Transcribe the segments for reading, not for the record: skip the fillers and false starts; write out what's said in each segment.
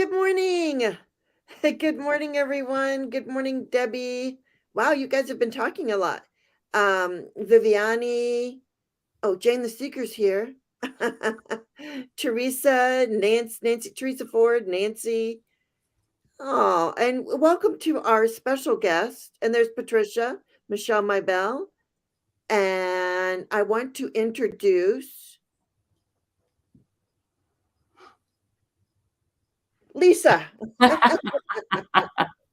Good morning. Good morning, everyone. Good morning, Debbie. Wow, you guys have been talking a lot. Viviani. Oh, Jane the Seeker's here. Teresa, Nancy, Teresa Ford, Nancy. Oh, and welcome to our special guest. And there's Patricia, Michelle Mybell. And I want to introduce Lisa.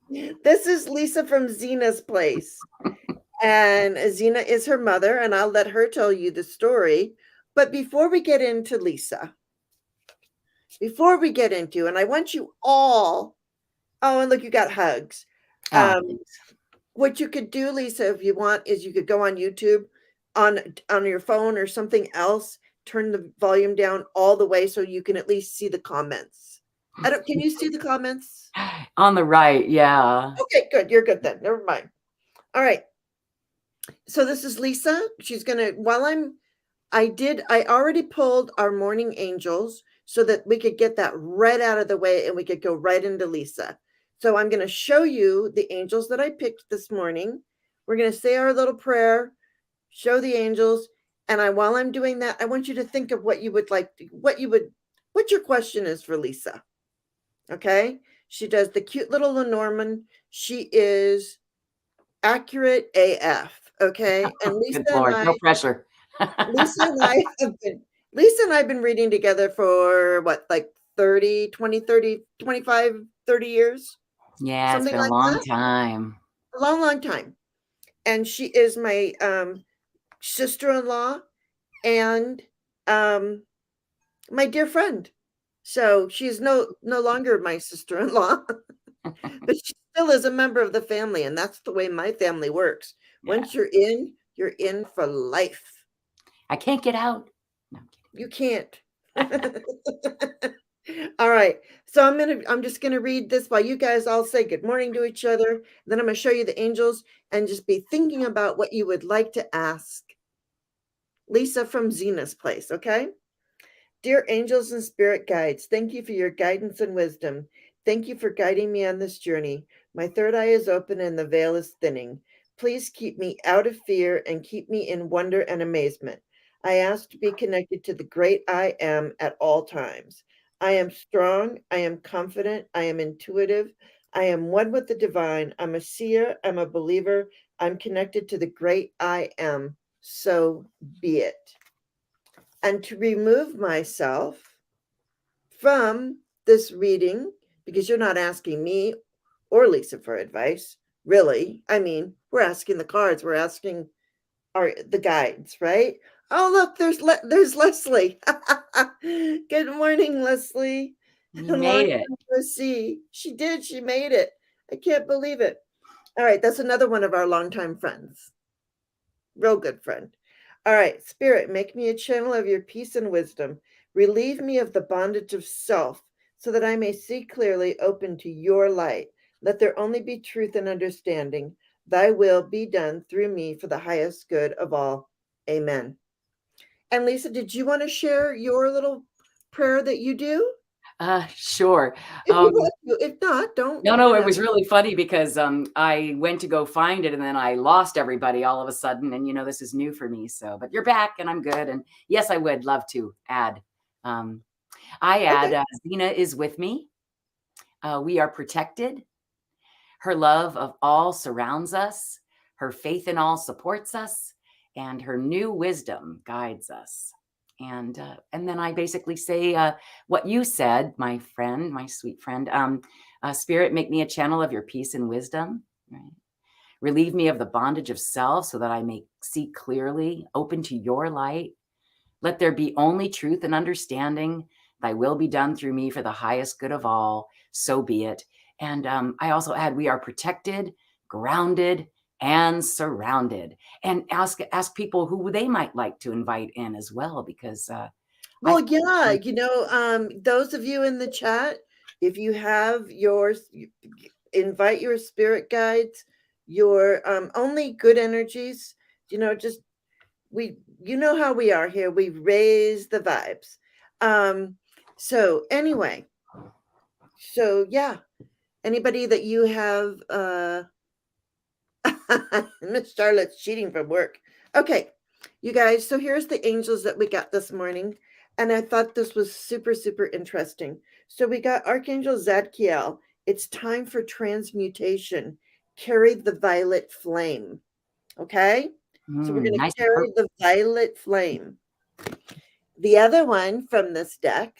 This is Lisa from Zina's place. And Zina is her mother, and I'll let her tell you the story. But before we get into Lisa, and I want you all, oh, and look, you got hugs. Oh, What you could do, Lisa, if you want, is you could go on YouTube on your phone or something else, turn the volume down all the way so you can at least see the comments. Can you see the comments? on the right, yeah. Okay, good. You're good then. Never mind. All right. So this is Lisa. She's gonna I already pulled our morning angels so that we could get that right out of the way and we could go right into Lisa. So I'm going to show you the angels that I picked this morning. We're going to say our little prayer, show the angels, and while I'm doing that, I want you to think of what your question is for Lisa. Okay? She does the cute little Lenormand. She is accurate AF. Okay? And Good Lord, no pressure. Lisa and I have been reading together for what, like 30, 20, 30, 25, 30 years, Yeah, it's something been a like long that. time. A long, long time. And she is my sister-in-law and my dear friend. So she's no longer my sister-in-law, but she still is a member of the family, and that's the way my family works. Yeah. Once you're in for life. I can't get out. No, You can't. All right. So I'm just gonna read this while you guys all say good morning to each other. Then I'm gonna show you the angels and just be thinking about what you would like to ask. Lisa from Zina's place, okay? Dear angels and spirit guides, thank you for your guidance and wisdom. Thank you for guiding me on this journey. My third eye is open and the veil is thinning. Please keep me out of fear and keep me in wonder and amazement. I ask to be connected to the great I am at all times. I am strong. I am confident. I am intuitive. I am one with the divine. I'm a seer. I'm a believer. I'm connected to the great I am. So be it. And to remove myself from this reading, because you're not asking me or Lisa for advice, really. I mean, we're asking the cards, we're asking the guides, right? Oh, look, there's Leslie. Good morning, Leslie. you Long made it. time no see. She did. She made it. I can't believe it. All right, that's another one of our longtime friends. Real good friend. All right, Spirit, make me a channel of your peace and wisdom. Relieve me of the bondage of self so that I may see clearly, open to your light. Let there only be truth and understanding. Thy will be done through me for the highest good of all. Amen. And Lisa, did you want to share your little prayer that you do? Sure. If you want to. If not, don't, No, it was really funny because I went to go find it and then I lost everybody all of a sudden. And this is new for me. So, but you're back and I'm good. And yes, I would love to add. I add Okay. Zina is with me. We are protected. Her love of all surrounds us. Her faith in all supports us. And her new wisdom guides us. And then I basically say what you said, my friend, my sweet friend. Spirit, make me a channel of your peace and wisdom. Right? Relieve me of the bondage of self so that I may see clearly, open to your light. Let there be only truth and understanding. Thy will be done through me for the highest good of all. So be it. And I also add, we are protected, grounded, and surrounded. And ask people who they might like to invite in as well, because Well, yeah, those of you in the chat, if you have yours, invite your spirit guides, your only good energies, just how we are here. We raise the vibes. So anyway, So yeah, anybody that you have Miss Charlotte's cheating from work. Okay, you guys, so here's the angels that we got this morning. And I thought this was super, super interesting. So we got Archangel Zadkiel. It's time for transmutation. Carry the violet flame. Okay? So we're going Nice to and carry purple. the violet flame. The other one from this deck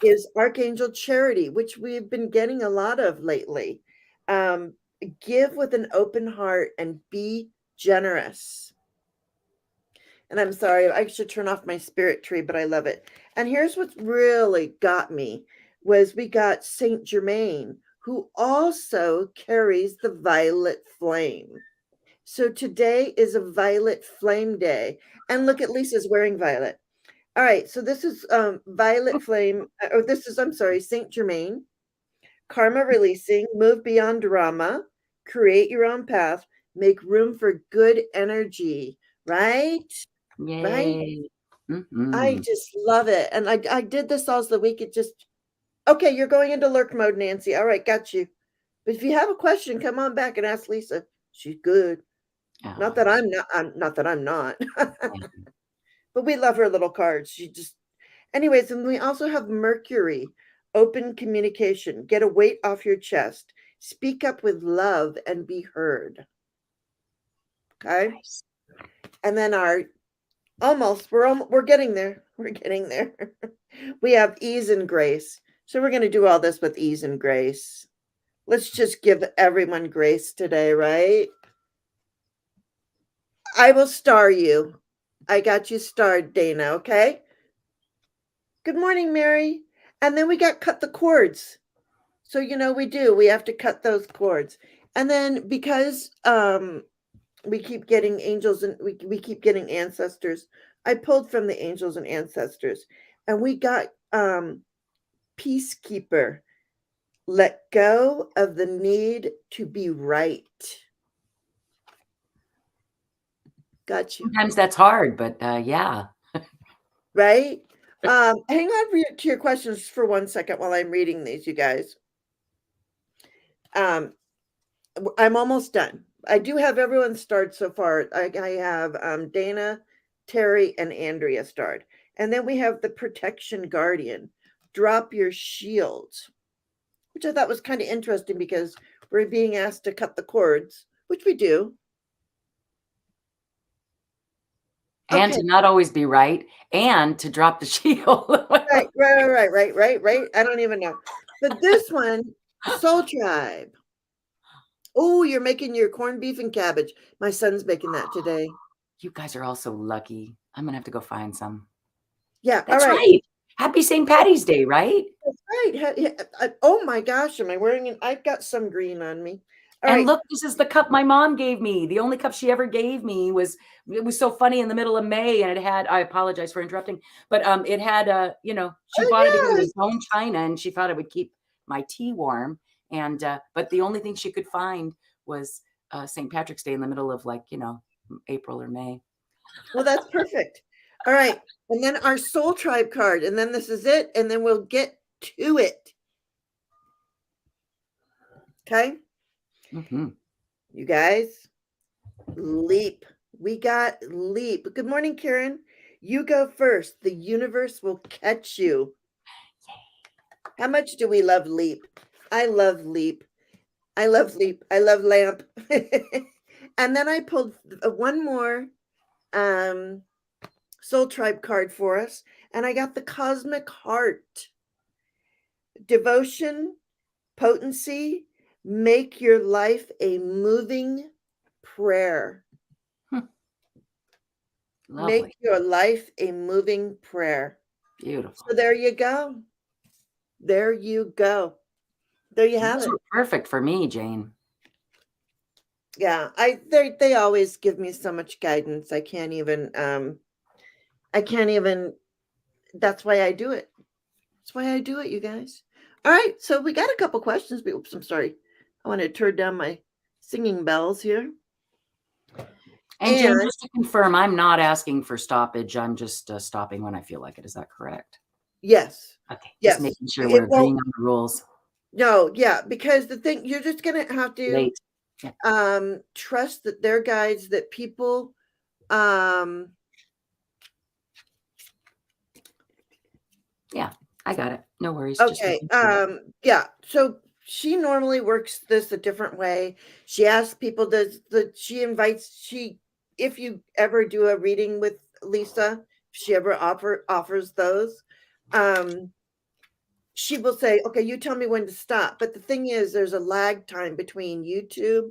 is Archangel Charity, which we've been getting a lot of lately. Um, Give with an open heart and be generous. And I'm sorry, I should turn off my spirit tree, but I love it. And here's what really got me was we got Saint Germain, who also carries the violet flame. So today is a violet flame day. And look at Lisa's wearing violet. All right, so this is violet flame, or this is, I'm sorry, Saint Germain. Karma releasing, move beyond drama, create your own path, make room for good energy, right? Right? Yay. I just love it. And I did this all the week. It just, okay, you're going into lurk mode, Nancy. All right, got you. But if you have a question, come on back and ask Lisa. She's good. Not that I'm not, not that I'm not. But we love her little cards. She just, anyways, and we also have Mercury, open communication, get a weight off your chest, speak up with love and be heard. Okay. Nice. And then our we're getting there. We're getting there. We have ease and grace. So we're going to do all this with ease and grace. Let's just give everyone grace today, right? I will star you. I got you starred, Dana, okay? Good morning, Mary. And then we got cut the cords. So we have to cut those cords. And then because we keep getting angels and we keep getting ancestors, I pulled from the angels and ancestors, and we got peacekeeper. Let go of the need to be right. Got you. Sometimes that's hard, but yeah. Right? Hang on to your questions for 1 second while I'm reading these, you guys. I'm almost done. I do have everyone starred so far. I have Dana, Terry, and Andrea starred. And then we have the protection guardian. Drop your shield, which I thought was kind of interesting because we're being asked to cut the cords, which we do. And Okay. to not always be right, and to drop the shield. Right. I don't even know. But this one, Soul Tribe. Oh, you're making your corned beef and cabbage. My son's making that today. You guys are all so lucky. I'm going to have to go find some. Yeah. That's all right. right. Happy St. Patty's Day, right? That's right. Oh my gosh, am I wearing I've got some green on me. All And right. look, this is the cup my mom gave me. The only cup she ever gave me it was so funny in the middle of May, and it had, I apologize for interrupting, but it had she bought it because it yes. was bone china and she thought it would keep my tea warm. And but the only thing she could find was St. Patrick's Day in the middle of April or May. Well, that's perfect. All right. And then our Soul Tribe card, and then this is it, and then we'll get to it. Okay. You guys, leap. We got leap. Good morning, Karen. You go first. The universe will catch you. How much do we love leap? I love leap. I love leap. I love lamp. And then I pulled one more Soul Tribe card for us, and I got the Cosmic Heart. Devotion, potency, make your life a moving prayer. Lovely. Make your life a moving prayer. Beautiful. So there you go. There you go. There you have Those it. were perfect for me, Jane. Yeah, they always give me so much guidance. I can't even that's why I do it. That's why I do it, you guys. All right, so we got a couple questions. Oops, I'm sorry. I want to turn down my singing bells here. And Jane, just to confirm, I'm not asking for stoppage. I'm just stopping when I feel like it. Is that correct? Yes. Okay. Yes. Just making sure we're agreeing on the rules. No, yeah, because the thing you're just gonna have to Late. Yeah. trust that they're guides, that people um Yeah, I got it. No worries. Just okay, making sure. yeah, so she normally works this a different way. She asks people, does the she invites she if you ever do a reading with Lisa, if she ever offers those, um she will say, okay, you tell me when to stop. But the thing is, there's a lag time between YouTube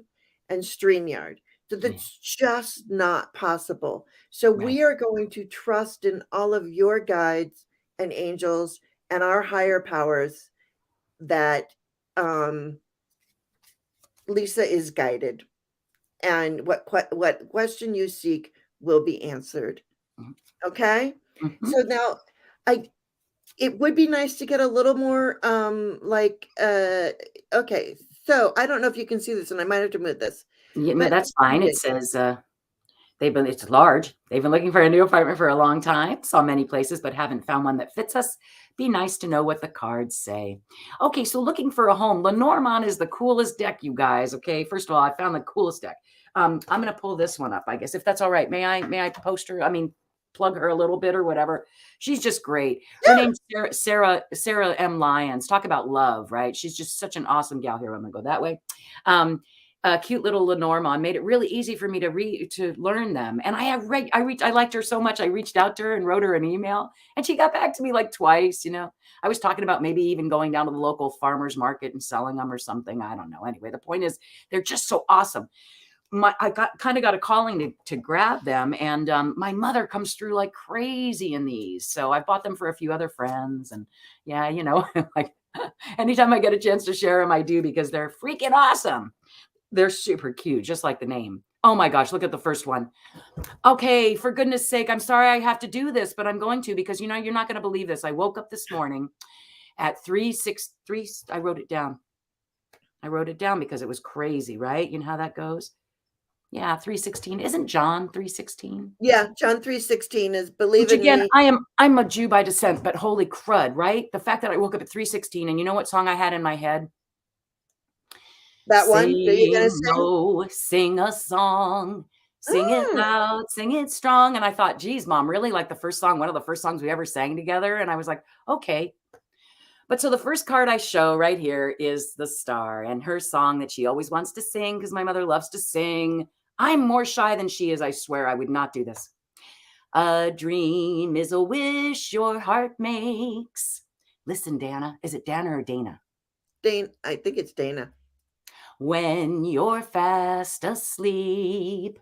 and StreamYard. So Yeah, that's just not possible. So right. we are going to trust in all of your guides and angels and our higher powers that um, Lisa is guided, and what question you seek will be answered. Mhm. Okay? Mhm. So now I it would be nice to get a little more okay, so I don't know if you can see this, and I might have to move this, Yeah, no, but that's fine. It says, it's large. They've been looking for a new apartment for a long time. Saw many places, but haven't found one that fits us. Be nice to know what the cards say. Okay, so looking for a home. Lenormand is the coolest deck, you guys. Okay, first of all, I found the coolest deck. I'm gonna pull this one up, I guess, if that's all right. May I post her? I mean, plug her a little bit or whatever. She's just great. Her yeah, name's Sara M. Lyons. Talk about love, right? She's just such an awesome gal. Here, I'm gonna go that way. Cute Little Lanormand made it really easy for me to learn them. And I liked her so much. I reached out to her and wrote her an email, and she got back to me like twice. I was talking about maybe even going down to the local farmer's market and selling them or something. I don't know. Anyway, the point is they're just so awesome. I got a calling to grab them, and my mother comes through like crazy in these. So I bought them for a few other friends, and yeah, like anytime I get a chance to share them, I do, because they're freaking awesome. They're super cute, just like the name. Oh my gosh, look at the first one. Okay, for goodness sake, I'm sorry I have to do this, but I'm going to, because you're not going to believe this. I woke up this morning at 3:63. I wrote it down. I wrote it down because it was crazy, right? You know how that goes? Yeah, 3:16. Isn't John 3:16? yeah, John 3:16 is believe Which in again, me. I'm a Jew by descent, but holy crud, right? The fact that I woke up at 3:16, and you know what song I had in my head? That one that you're gonna Sing, sing? oh, sing a song, sing it Mm, loud, sing it strong. And I thought, geez, mom, really? Like the first song, one of the first songs we ever sang together? And I was like, okay. But so the first card I show right here is the star, and her song that she always wants to sing, because my mother loves to sing. I'm more shy than she is. I swear I would not do this. A dream is a wish your heart makes. Listen, Dana. Is it Dana or Dana? I think it's Dana. When you're fast asleep,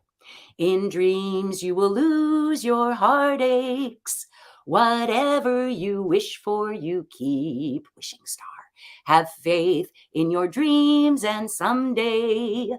in dreams you will lose your heartaches. Whatever you wish for, you keep. Wishing star. Have faith in your dreams, and someday,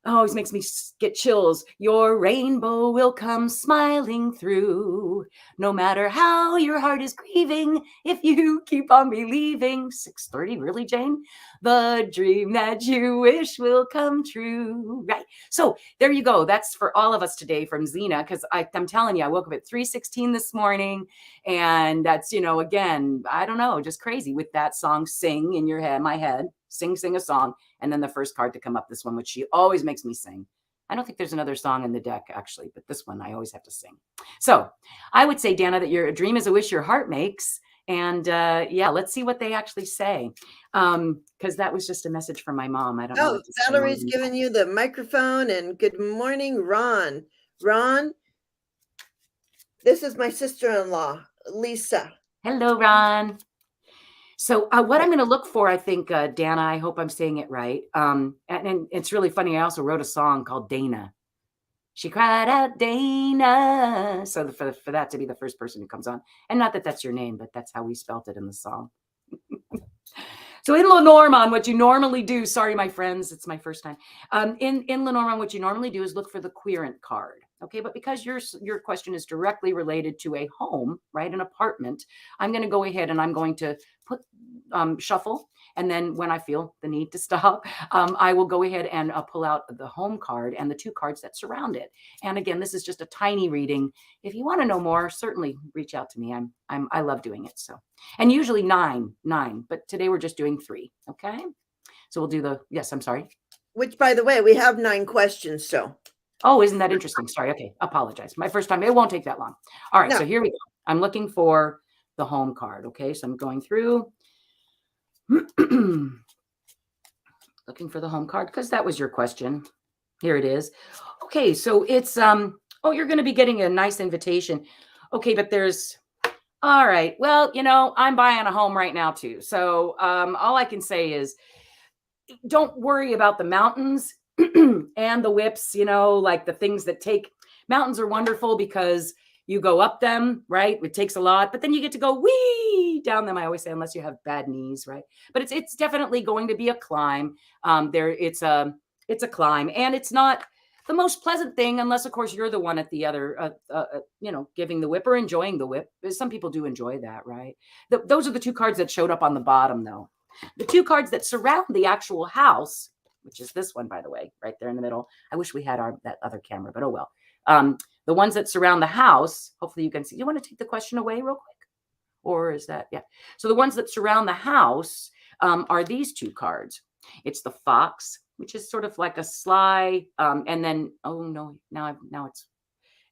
always makes me get chills. Your rainbow will come smiling through. No matter how your heart is grieving, if you keep on believing. 6:30, really, Jane? The dream that you wish will come true. Right. So there you go. That's for all of us today from Zina, because I'm telling you, I woke up at 3:16 this morning, and that's, again, I don't know, just crazy with that song, Sing in your head, my head, sing a song. And then the first card to come up, this one, which she always makes me sing. I don't think there's another song in the deck, actually, but this one I always have to sing. So I would say, Dana, that your dream is a wish your heart makes. And yeah, let's see what they actually say. Because that was just a message from my mom. I don't know Oh, what to say more Valerie's than that. giving you the microphone, and good morning, Ron. Ron, this is my sister-in-law, Lisa. Hello, Ron. So what I'm going to look for, I think, Dana, I hope I'm saying it right. And it's really funny. I also wrote a song called Dana. She cried out, Dana. So for that to be the first person who comes on. And not that that's your name, but that's how we spelt it in the song. So in Lenormand, what you normally do, sorry, my friends, it's my first time. In Lenormand, what you normally do is look for the querent card. Okay, but because your question is directly related to a home, right, an apartment, I'm going to go ahead and I'm going to put shuffle. And then when I feel the need to stop, I will go ahead and pull out the home card and the 2 cards that surround it. And again, this is just a tiny reading. If you want to know more, certainly reach out to me. I love doing it. So, and usually nine, but today we're just doing 3. Okay. So we'll do yes, I'm sorry. Which, by the way, we have 9 questions. So. Oh, isn't that interesting? Sorry. Okay. Apologize. My first time. It won't take that long. All right. No. So here we go. I'm looking for the home card. Okay. So I'm going through. Looking for the home card because that was your question. Here it is. Okay, so it's oh, you're going to be getting a nice invitation. Okay, but there's all right. Well, I'm buying a home right now too. So all I can say is don't worry about the mountains and the whips, like the things that take. Mountains are wonderful because you go up them, right? It takes a lot, but then you get to go wee down them. I always say, unless you have bad knees, right? But it's definitely going to be a climb. It's a climb, and it's not the most pleasant thing, unless of course you're the one at the other, giving the whip or enjoying the whip. Some people do enjoy that, right? Those are the 2 cards that showed up on the bottom, though. The 2 cards that surround the actual house, which is this one, by the way, right there in the middle. I wish we had that other camera, but oh well. The ones that surround the house, hopefully you can see. You want to take the question away real quick? Or is that, yeah. So the ones that surround the house are these 2 cards. It's the fox, which is sort of like a sly, and then, oh no, now it's,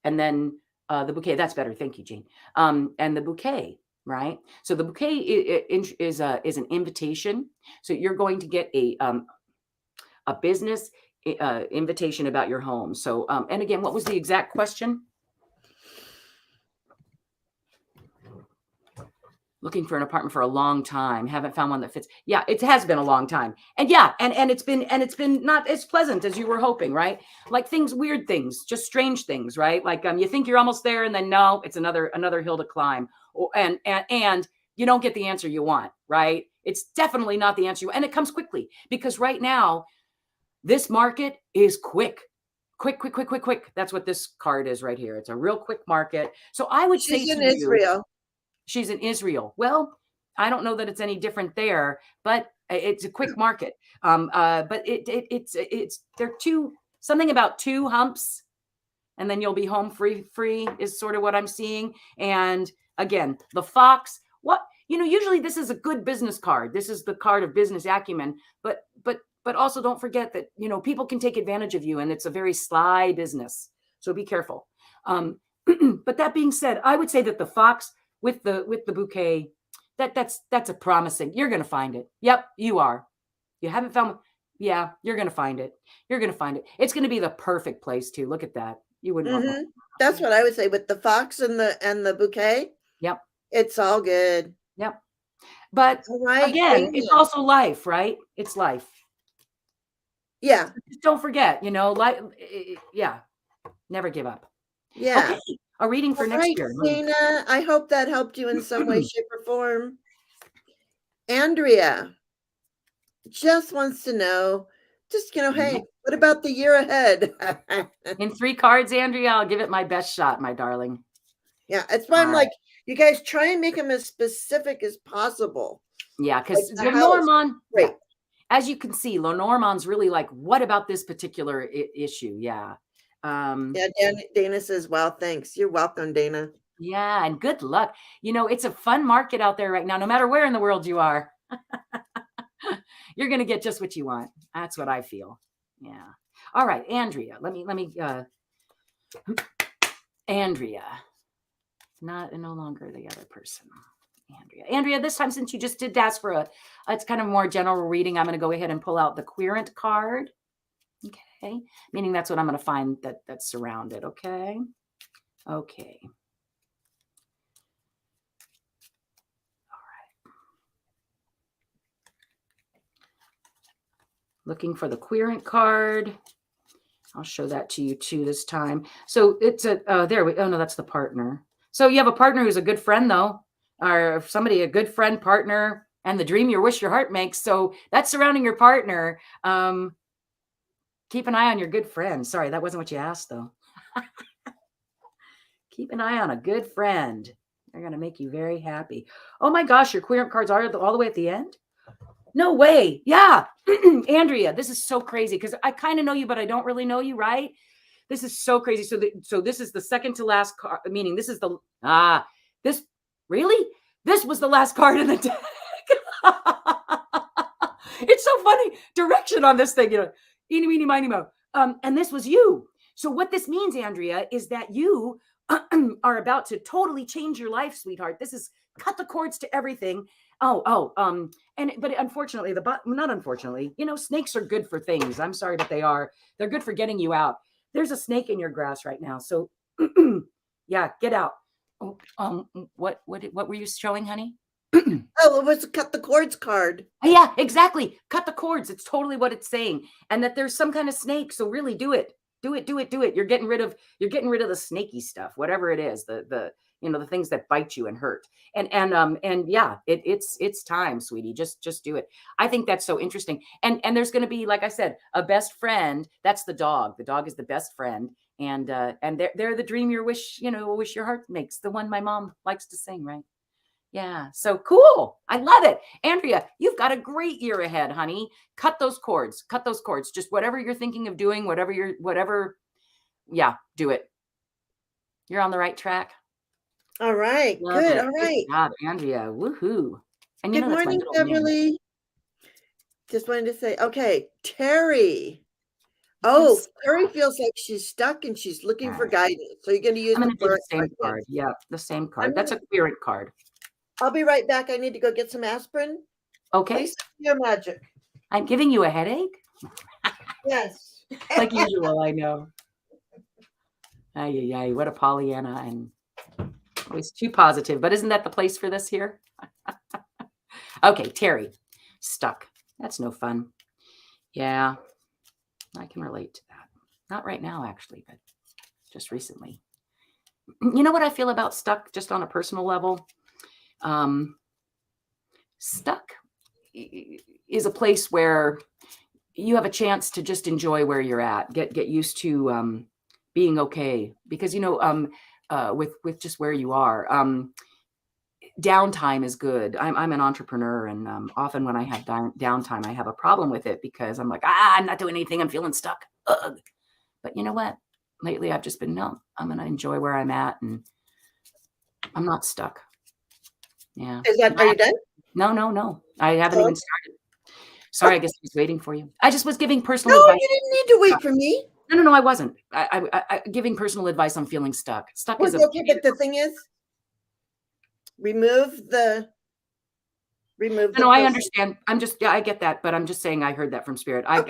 and then the bouquet. That's better. Thank you, Jean. And the bouquet, right? So the bouquet is an invitation. So you're going to get a business invitation about your home. So, and again, what was the exact question? Looking for an apartment for a long time. Haven't found one that fits. Yeah, it has been a long time. And yeah, and it's been not as pleasant as you were hoping, right? Like weird things, just strange things, right? Like you think you're almost there, and then no, it's another hill to climb. And you don't get the answer you want, right? It's definitely not the answer and it comes quickly because right now this market is quick. That's what this card is right here. It's a real quick market. So I would say she's in Israel. She's in Israel. Well, I don't know that it's any different there, but it's a quick market. But it's there are something about 2 humps, and then you'll be home free is sort of what I'm seeing. And again, the fox. Usually this is a good business card. This is the card of business acumen. But also don't forget that, people can take advantage of you, and it's a very sly business. So be careful. But that being said, I would say that the fox with the bouquet, that's a promising. You're going to find it. Yep, you are. You haven't found. Yeah, you're going to find it. You're going to find it. It's going to be the perfect place too. Look at that. You wouldn't want that. That's what I would say with the fox and the bouquet. Yep. It's all good. Yep. But again, it's also life, right? It's life. Yeah. Just don't forget, life. Yeah. Never give up. Yeah. Okay. A reading for next year. Zina, I hope that helped you in some way, shape, or form. Andrea just wants to know, hey, what about the year ahead? In 3 cards, Andrea, I'll give it my best shot, my darling. Yeah, that's why I'm like, you guys try and make them as specific as possible. Yeah, because Lenormand, right. As you can see, Lenormand's really like, what about this particular issue? Yeah. Yeah, Dana says, well, thanks. You're welcome, Dana. Yeah, and good luck. It's a fun market out there right now, no matter where in the world you are. You're going to get just what you want. That's what I feel. Yeah. All right, Andrea, let me Andrea, no longer the other person. Andrea, this time, since you just did ask for it's kind of more general reading, I'm going to go ahead and pull out the querent card. Okay. Meaning that's what I'm going to find that's surrounded. Okay. Okay. All right. Looking for the querent card. I'll show that to you too this time. So it's oh no, that's the partner. So you have a partner who's a good friend though, or somebody, a good friend, partner, and the dream you wish your heart makes. So that's surrounding your partner. Keep an eye on your good friend. Sorry, that wasn't what you asked though. Keep an eye on a good friend. They're going to make you very happy. Oh my gosh, your queer cards are all the way at the end? No way. Yeah. Andrea, this is so crazy because I kind of know you, but I don't really know you, right? This is so crazy. So this is the second to last card, meaning this is this really? This was the last card in the deck. It's so funny. Direction on this thing, eeny, meeny, miny, mo. And this was you. So what this means, Andrea, is that you are about to totally change your life, sweetheart. This is cut the cords to everything. But unfortunately, not unfortunately, snakes are good for things. I'm sorry, but they're good for getting you out. There's a snake in your grass right now. So yeah, get out. What were you showing, honey? Oh, it was a cut the cords card. Yeah, exactly. Cut the cords. It's totally what it's saying. And that there's some kind of snake. So really do it. Do it. You're getting rid of the snaky stuff, whatever it is, the things that bite you and hurt. And yeah, it's time, sweetie. Just do it. I think that's so interesting. And there's going to be, like I said, a best friend. That's the dog. The dog is the best friend. And they're the dream wish your heart makes. The one my mom likes to sing, right? Yeah. So cool. I love it. Andrea, you've got a great year ahead, honey. Cut those cords. Just whatever you're thinking of doing, yeah, do it. You're on the right track. All right. Love Good. it. All right. Good job, Andrea. Woohoo. And Good morning, Beverly. Just wanted to say, okay, Terry. Oh, Terry feels like she's stuck and she's looking for guidance. So you're going to use the same card. Yeah, the same card. That's a clearance card. I'll be right back. I need to go get some aspirin. Okay. Please your magic. I'm giving you a headache? Yes. Like usual, I know. Ay, what a Pollyanna, and always too positive. But isn't that the place for this here? Okay, Terry. Stuck. That's no fun. Yeah, I can relate to that. Not right now, actually, but just recently. You know what I feel about stuck just on a personal level? Stuck is a place where you have a chance to just enjoy where you're at, get used to being okay, because with just where you are, downtime is good. I'm an entrepreneur, and often when I have downtime, I have a problem with it because I'm like, I'm not doing anything, I'm feeling stuck. Ugh. But you know what? Lately, I've just been, no, I'm going to enjoy where I'm at, and I'm not stuck. Yeah. Are you done? No. I haven't even started. Sorry, I guess I was waiting for you. I just was giving personal advice. No, you didn't need to wait for me. No, I wasn't. I giving personal advice on feeling stuck. Stuck is okay, but the thing is, remove the. No, I understand. I get that, but I'm just saying I heard that from Spirit. I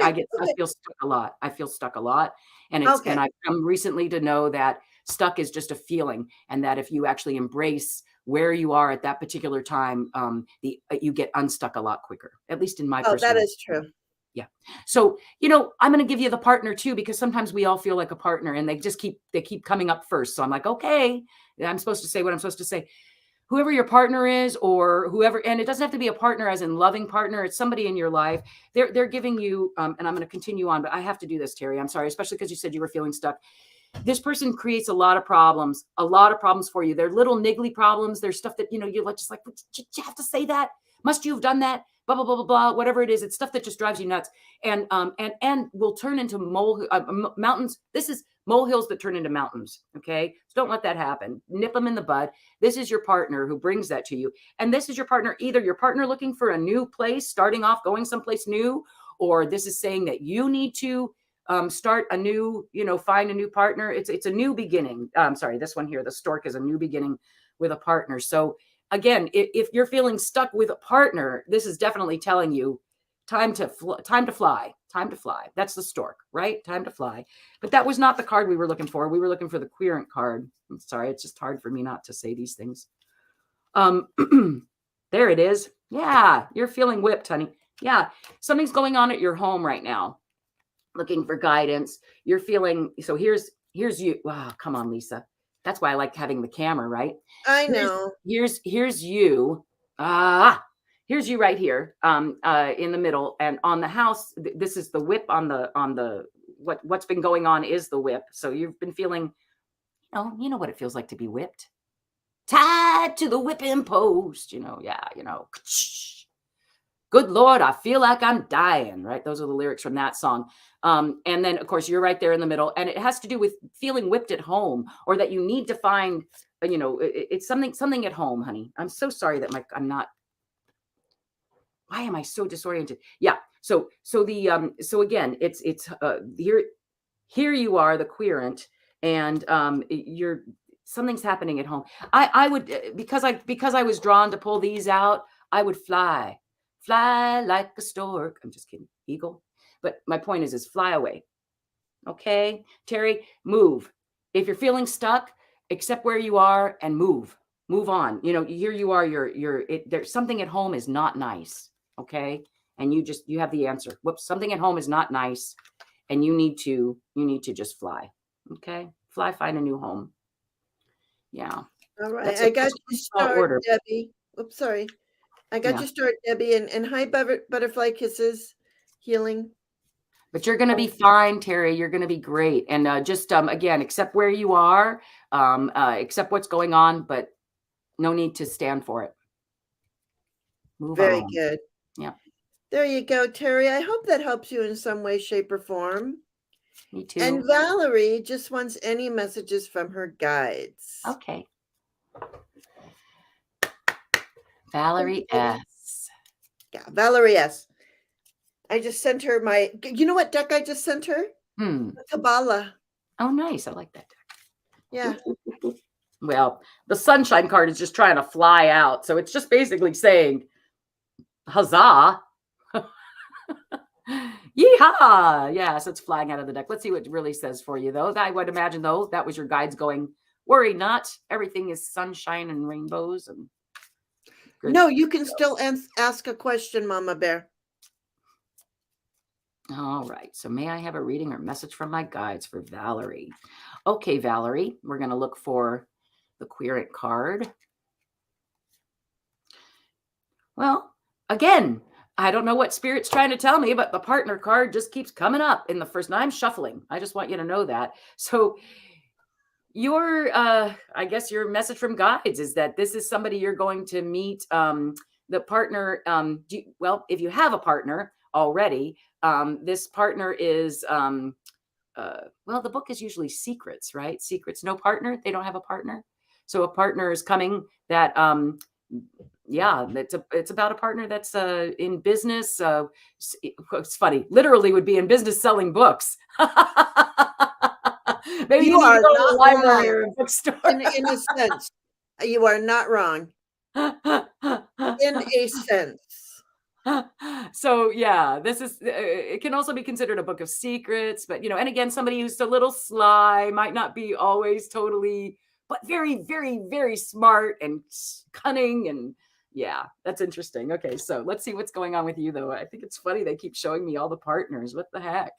feel stuck a lot. I feel stuck a lot. And and I've come recently to know that stuck is just a feeling, and that if you actually embrace where you are at that particular time, you get unstuck a lot quicker, at least in my personal. That is true. Yeah. So, I'm going to give you the partner too, because sometimes we all feel like a partner and they keep coming up first. So I'm like, okay, I'm supposed to say what I'm supposed to say. Whoever your partner is, or whoever, and it doesn't have to be a partner as in loving partner. It's somebody in your life. They're giving you, and I'm going to continue on, but I have to do this, Terry. I'm sorry, especially because you said you were feeling stuck. This person creates a lot of problems for you. They're little niggly problems. There's stuff that, you're just like, did you have to say that? Must you have done that? Blah, blah, blah, blah, blah, whatever it is. It's stuff that just drives you nuts and will turn into mountains. This is molehills that turn into mountains. Okay. So don't let that happen. Nip them in the bud. This is your partner who brings that to you. And this is your partner, either your partner looking for a new place, starting off, going someplace new, or this is saying that you need to start a new, find a new partner. It's a new beginning. I'm sorry, this one here, the stork, is a new beginning with a partner. So again, if you're feeling stuck with a partner, this is definitely telling you time to fly. That's the stork, right? Time to fly. But that was not the card we were looking for. We were looking for the querent card. I'm sorry, it's just hard for me not to say these things. There it is. Yeah, you're feeling whipped, honey. Yeah, something's going on at your home right now. Looking for guidance. You're feeling, so here's you. Wow, come on, Lisa. That's why I like having the camera, right? I know. Here's you. Here's you right here, in the middle, and on the house. This is the whip on the what's been going on is the whip. So you've been feeling, you know what it feels like to be whipped. tied to the whipping post, good Lord, I feel like I'm dying, right? Those are the lyrics from that song. And then, of course, you're right there in the middle. And it has to do with feeling whipped at home, or that you need to find, it's something at home, honey. I'm so sorry that I'm not. Why am I so disoriented? Yeah. So again, it's here you are, the querent, and you're something's happening at home. I would, because I was drawn to pull these out, I would fly like a stork. I'm just kidding, eagle. But my point is fly away. Okay, Terry, move. If you're feeling stuck, accept where you are and move on. Here you are. There's something at home is not nice. Okay, and you have the answer. Whoops, something at home is not nice, and you need to just fly. Okay, fly, find a new home. Yeah. All right, I got you started, Debbie. Oops, sorry. I got you started, Debbie, and hi, butterfly kisses, healing. But you're going to be fine, Terry. You're going to be great. And just, again, accept where you are, accept what's going on, but no need to stand for it. Move on. Very good. Yeah. There you go, Terry. I hope that helps you in some way, shape, or form. Me too. And Valerie just wants any messages from her guides. Okay. Valerie S. Yeah, Valerie S. I just sent her you know what deck I just sent her? Kabbalah. Oh, nice. I like that deck. Yeah. Well, the sunshine card is just trying to fly out. So it's just basically saying, huzzah. Yeehaw. Yeah, so it's flying out of the deck. Let's see what it really says for you, though. I would imagine, though, that was your guides going, worry not. Everything is sunshine and rainbows. And no, you can still ask a question, Mama Bear. All right. So may I have a reading or message from my guides for Valerie? Okay, Valerie, we're going to look for the querent card. Well, again, I don't know what Spirit's trying to tell me, but the partner card just keeps coming up in the first. And I'm shuffling. I just want you to know that. So I guess your message from guides is that this is somebody you're going to meet. The partner, if you have a partner already, this partner is, the book is usually secrets, right? Secrets, no partner. They don't have a partner. So a partner is coming that, it's about a partner that's in business. It's funny, literally would be in business selling books. Maybe you are not a library or a bookstore. In a sense, you are not wrong. In a sense. So yeah, this is, it can also be considered a book of secrets, but and again, somebody who's a little sly, might not be always totally, but very, very, very smart and cunning. And yeah, that's interesting. Okay, so let's see what's going on with you, though. I think it's funny they keep showing me all the partners. What the heck?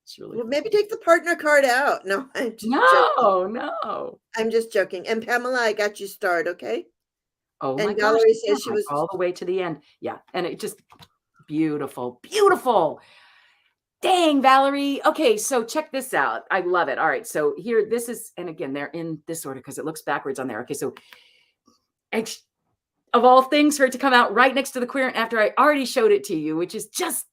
It's really well, maybe take the partner card out. No, I'm just joking. I'm just joking. And Pamela, I got you started, okay? Oh, and my Valerie gosh, says she was all the way to the end. Yeah, and it just beautiful, beautiful. Dang, Valerie. Okay, so check this out. I love it. All right, so here, this is, and again, they're in this order because it looks backwards on there. Okay, so of all things, for it to come out right next to the querent after I already showed it to you, which is just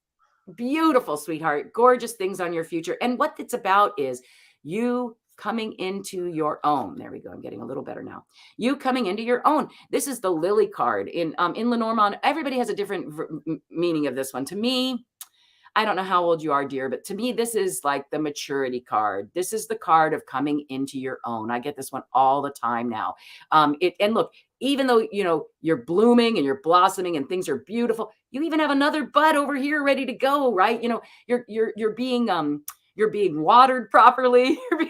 beautiful, sweetheart. Gorgeous things on your future. And what it's about is you coming into your own. There we go. I'm getting a little better now. You coming into your own. This is the Lily card in Lenormand. Everybody has a different meaning of this one. To me, I don't know how old you are, dear, but to me, this is like the maturity card. This is the card of coming into your own. I get this one all the time now. And look, even though, you're blooming and you're blossoming and things are beautiful, you even have another bud over here ready to go, right? You're being watered properly. You're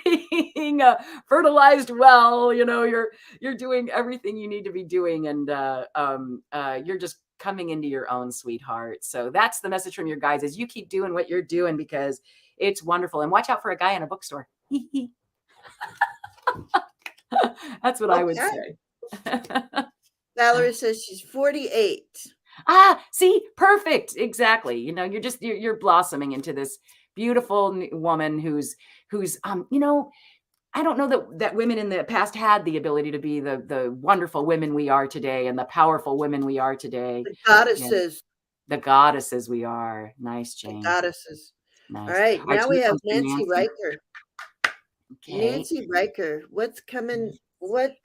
being fertilized well. You're doing everything you need to be doing, and you're just coming into your own, sweetheart. So that's the message from your guides, is you keep doing what you're doing because it's wonderful. And watch out for a guy in a bookstore. That's what I would say. Valerie says she's 48. See, perfect. Exactly. You're blossoming into this beautiful woman who's I don't know that women in the past had the ability to be the wonderful women we are today and the powerful women we are today. The And goddesses. the goddesses we are. Nice, The Jane. goddesses. All Nice. right, All right, now so we here have comes the Nancy Nancy. Riker. Okay. Nancy Riker, what's coming? What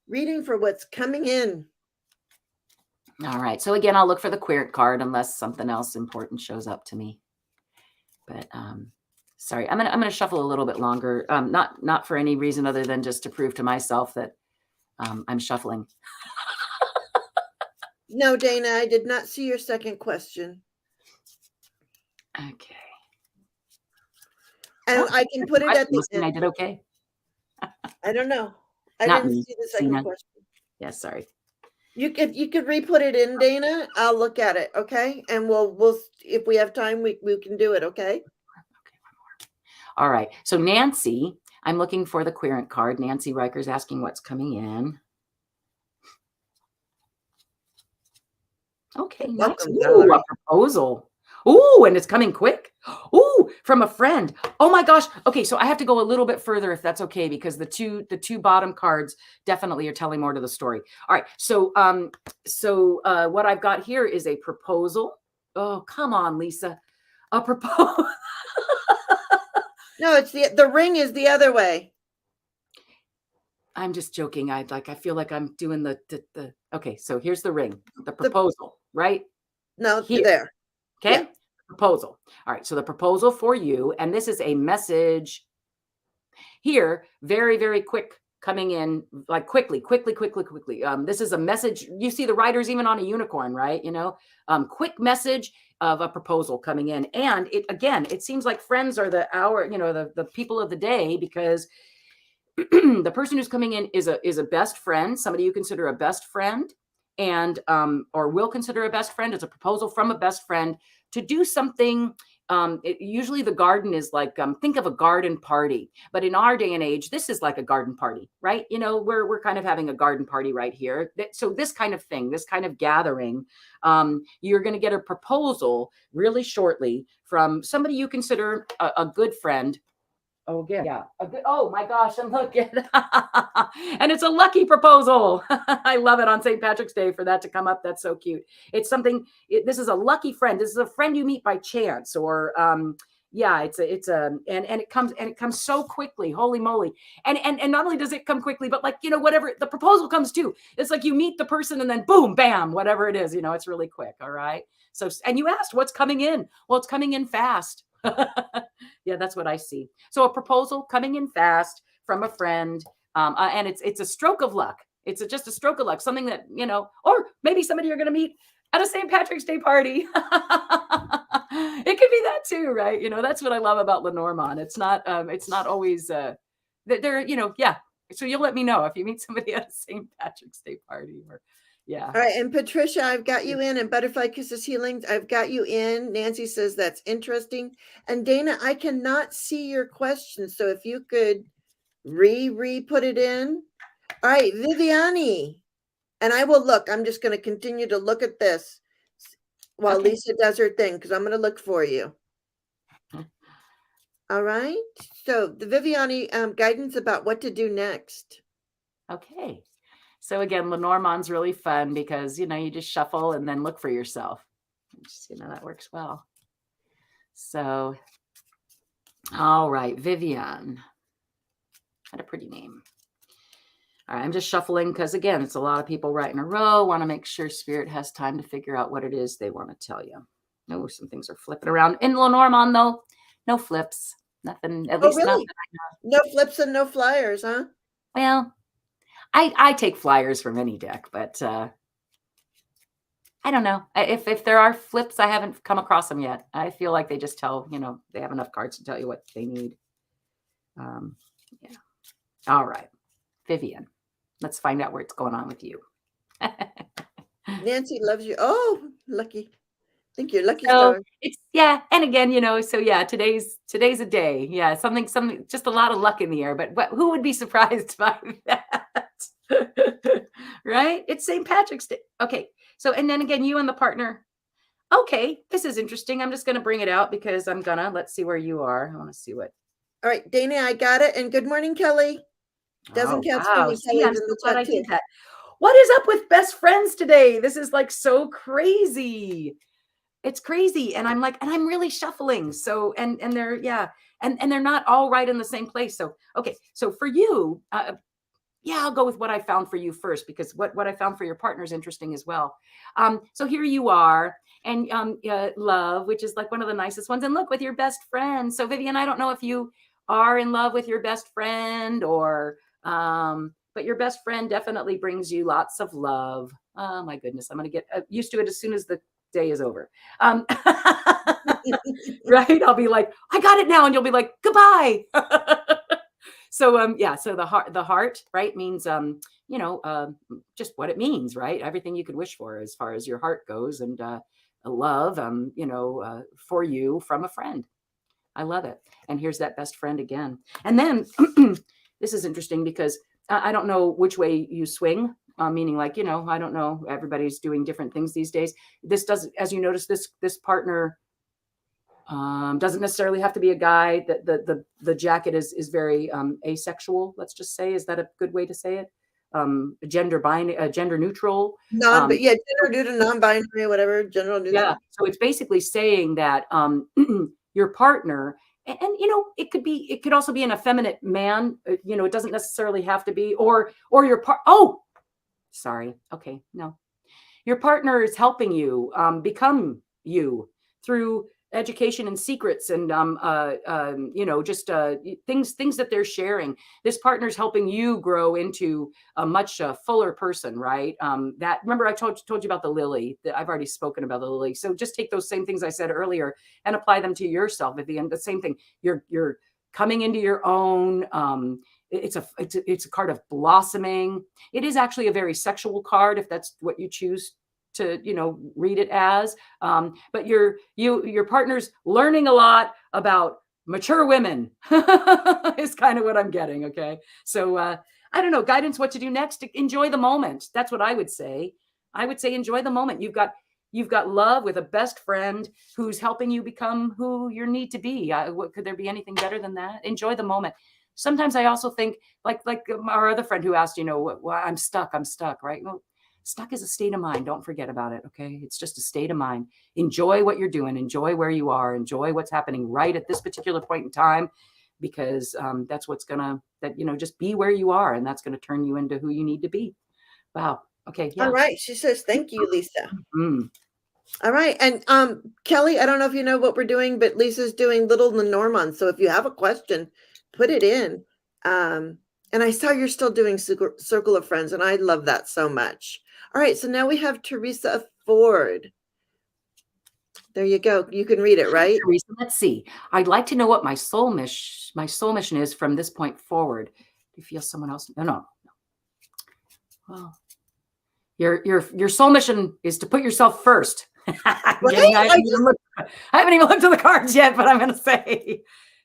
reading for what's coming in? All right. So again, I'll look for the queer card unless something else important shows up to me. But sorry, I'm gonna shuffle a little bit longer. Not for any reason other than just to prove to myself that I'm shuffling. No, Dana, I did not see your second question. Okay. And I can put it at the I end. did okay. I don't know. I Not didn't me, see the second Zina. question. Yeah, sorry. You could re-put it in, Dana. I'll look at it, okay? And we'll if we have time, we can do it, okay? Okay, one more. All right. So Nancy, I'm looking for the querent card. Nancy Riker's asking what's coming in. Okay, nice. Welcome, Ooh, a Valerie. proposal. Ooh, and it's coming quick. Ooh, from a friend. Oh my gosh. Okay, so I have to go a little bit further if that's okay, because the two bottom cards definitely are telling more to the story. All right. So what I've got here is a proposal. Oh, come on, Lisa. A proposal. No, it's the ring is the other way. I'm just joking. I feel like I'm doing the okay, so here's the ring. The proposal, right? No, Here. there. Okay. Yeah. Proposal. All right. So the proposal for you, and this is a message here, very, very quick coming in, like quickly. This is a message. You see the writers even on a unicorn, right? Quick message of a proposal coming in. And it seems like friends are the people of the day, because the person who's coming in is a best friend, somebody you consider a best friend, and or will consider a best friend. It's a proposal from a best friend to do something. Usually the garden is like, think of a garden party, but in our day and age, this is like a garden party, right? We're kind of having a garden party right here. So this kind of thing, this kind of gathering, you're going to get a proposal really shortly from somebody you consider a good friend. Oh, again. Yeah. Oh my gosh. And look at and it's a lucky proposal. I love it on St. Patrick's Day for that to come up. That's so cute. It's something, this is a lucky friend. This is a friend you meet by chance, or yeah, and it comes so quickly. Holy moly. And not only does it come quickly, but like, whatever the proposal comes too. It's like you meet the person and then boom, bam, whatever it is, it's really quick. All right. So, and you asked what's coming in. Well, it's coming in fast. Yeah, that's what I see. So a proposal coming in fast from a friend, and it's a stroke of luck. It's just a stroke of luck, something that, or maybe somebody you're going to meet at a St. Patrick's Day party. It could be that too, right? That's what I love about Lenormand. It's not always, they're, yeah. So you'll let me know if you meet somebody at a St. Patrick's Day party, or yeah. All right. And Patricia, I've got you in, and Butterfly Kisses Healings, I've got you in. Nancy says that's interesting. And Dana, I cannot see your question. So if you could put it in. All right, Viviani. And I will look. I'm just going to continue to look at this while Okay. Lisa does her thing, because I'm going to look for you. All right. So the Viviani guidance about what to do next. Okay. So again, Lenormand's really fun because, you just shuffle and then look for yourself. That works well. So, all right, Vivian. What a pretty name. All right, I'm just shuffling because, again, it's a lot of people right in a row. Want to make sure Spirit has time to figure out what it is they want to tell you. Oh, some things are flipping around. In Lenormand, though, no flips. Nothing, at least really? not. No flips and no flyers, huh? Well, I take flyers from any deck, but I don't know. If there are flips, I haven't come across them yet. I feel like they just tell, they have enough cards to tell you what they need. Yeah. All right. Vivian, let's find out what's going on with you. Nancy loves you. Oh, lucky. I think you're lucky So star. it's, yeah. And again, so yeah, today's a day. Yeah. Something, just a lot of luck in the air, but who would be surprised by that? Right? It's St. Patrick's Day. Okay. So, and then again, you and the partner. Okay. This is interesting. I'm just going to bring it out because let's see where you are. I want to see what. All right, Dana, I got it. And good morning, Kelly. Doesn't Oh, count for wow. me. See, Kelly's I'm in so the glad I chat too. did that. What is up with best friends today? This is like so crazy. It's crazy. And I'm like, and I'm really shuffling. So, and they're, yeah. And they're not all right in the same place. So, okay. So for you, yeah, I'll go with what I found for you first, because what I found for your partner is interesting as well. So here you are, and love, which is like one of the nicest ones. And look, with your best friend. So Vivian, I don't know if you are in love with your best friend or, but your best friend definitely brings you lots of love. Oh my goodness, I'm going to get used to it as soon as the day is over. Right? I'll be like, I got it now. And you'll be like, goodbye. So yeah, so the heart, right, means just what it means, right? Everything you could wish for as far as your heart goes, and love, for you from a friend. I love it. And here's that best friend again. And then this is interesting because I don't know which way you swing. Meaning, like, I don't know. Everybody's doing different things these days. This does, as you notice, this partner doesn't necessarily have to be a guy. The jacket is very asexual. Let's just say, is that a good way to say it? Gender neutral. But yeah, gender neutral, non-binary, whatever, general neutral. Yeah. So it's basically saying that your partner, and it could also be an effeminate man. It doesn't necessarily have to be, or your part. Oh, sorry. Okay, no. Your partner is helping you become you through education and secrets, and just things that they're sharing. This partner is helping you grow into a much fuller person, right? That, remember, I told you about the lily. I've already spoken about the lily. So just take those same things I said earlier and apply them to yourself at the end. The same thing. You're coming into your own. It's a card of blossoming. It is actually a very sexual card, if that's what you choose to read it as. But your partner's learning a lot about mature women is kind of what I'm getting. Okay, so I don't know, guidance, what to do next. Enjoy the moment. That's what I would say. I would say enjoy the moment. You've got love with a best friend who's helping you become who you need to be. Could there be anything better than that? Enjoy the moment. Sometimes I also think, like our other friend who asked, I'm stuck, right? Well, stuck is a state of mind. Don't forget about it. Okay. It's just a state of mind. Enjoy what you're doing. Enjoy where you are. Enjoy what's happening right at this particular point in time, because that's what's just be where you are. And that's going to turn you into who you need to be. Wow. Okay. Yeah. All right. She says, thank you, Lisa. Mm. All right. And Kelly, I don't know if you know what we're doing, but Lisa's doing Little Lenormand. So if you have a question, put it in. And I saw you're still doing Circle of Friends, and I love that so much. All right. So now we have Teresa Ford. There you go. You can read it, right? Teresa, let's see. I'd like to know what my soul mission is from this point forward. Do you feel someone else? No. Well, your soul mission is to put yourself first. I haven't even looked at the cards yet, but I'm going to say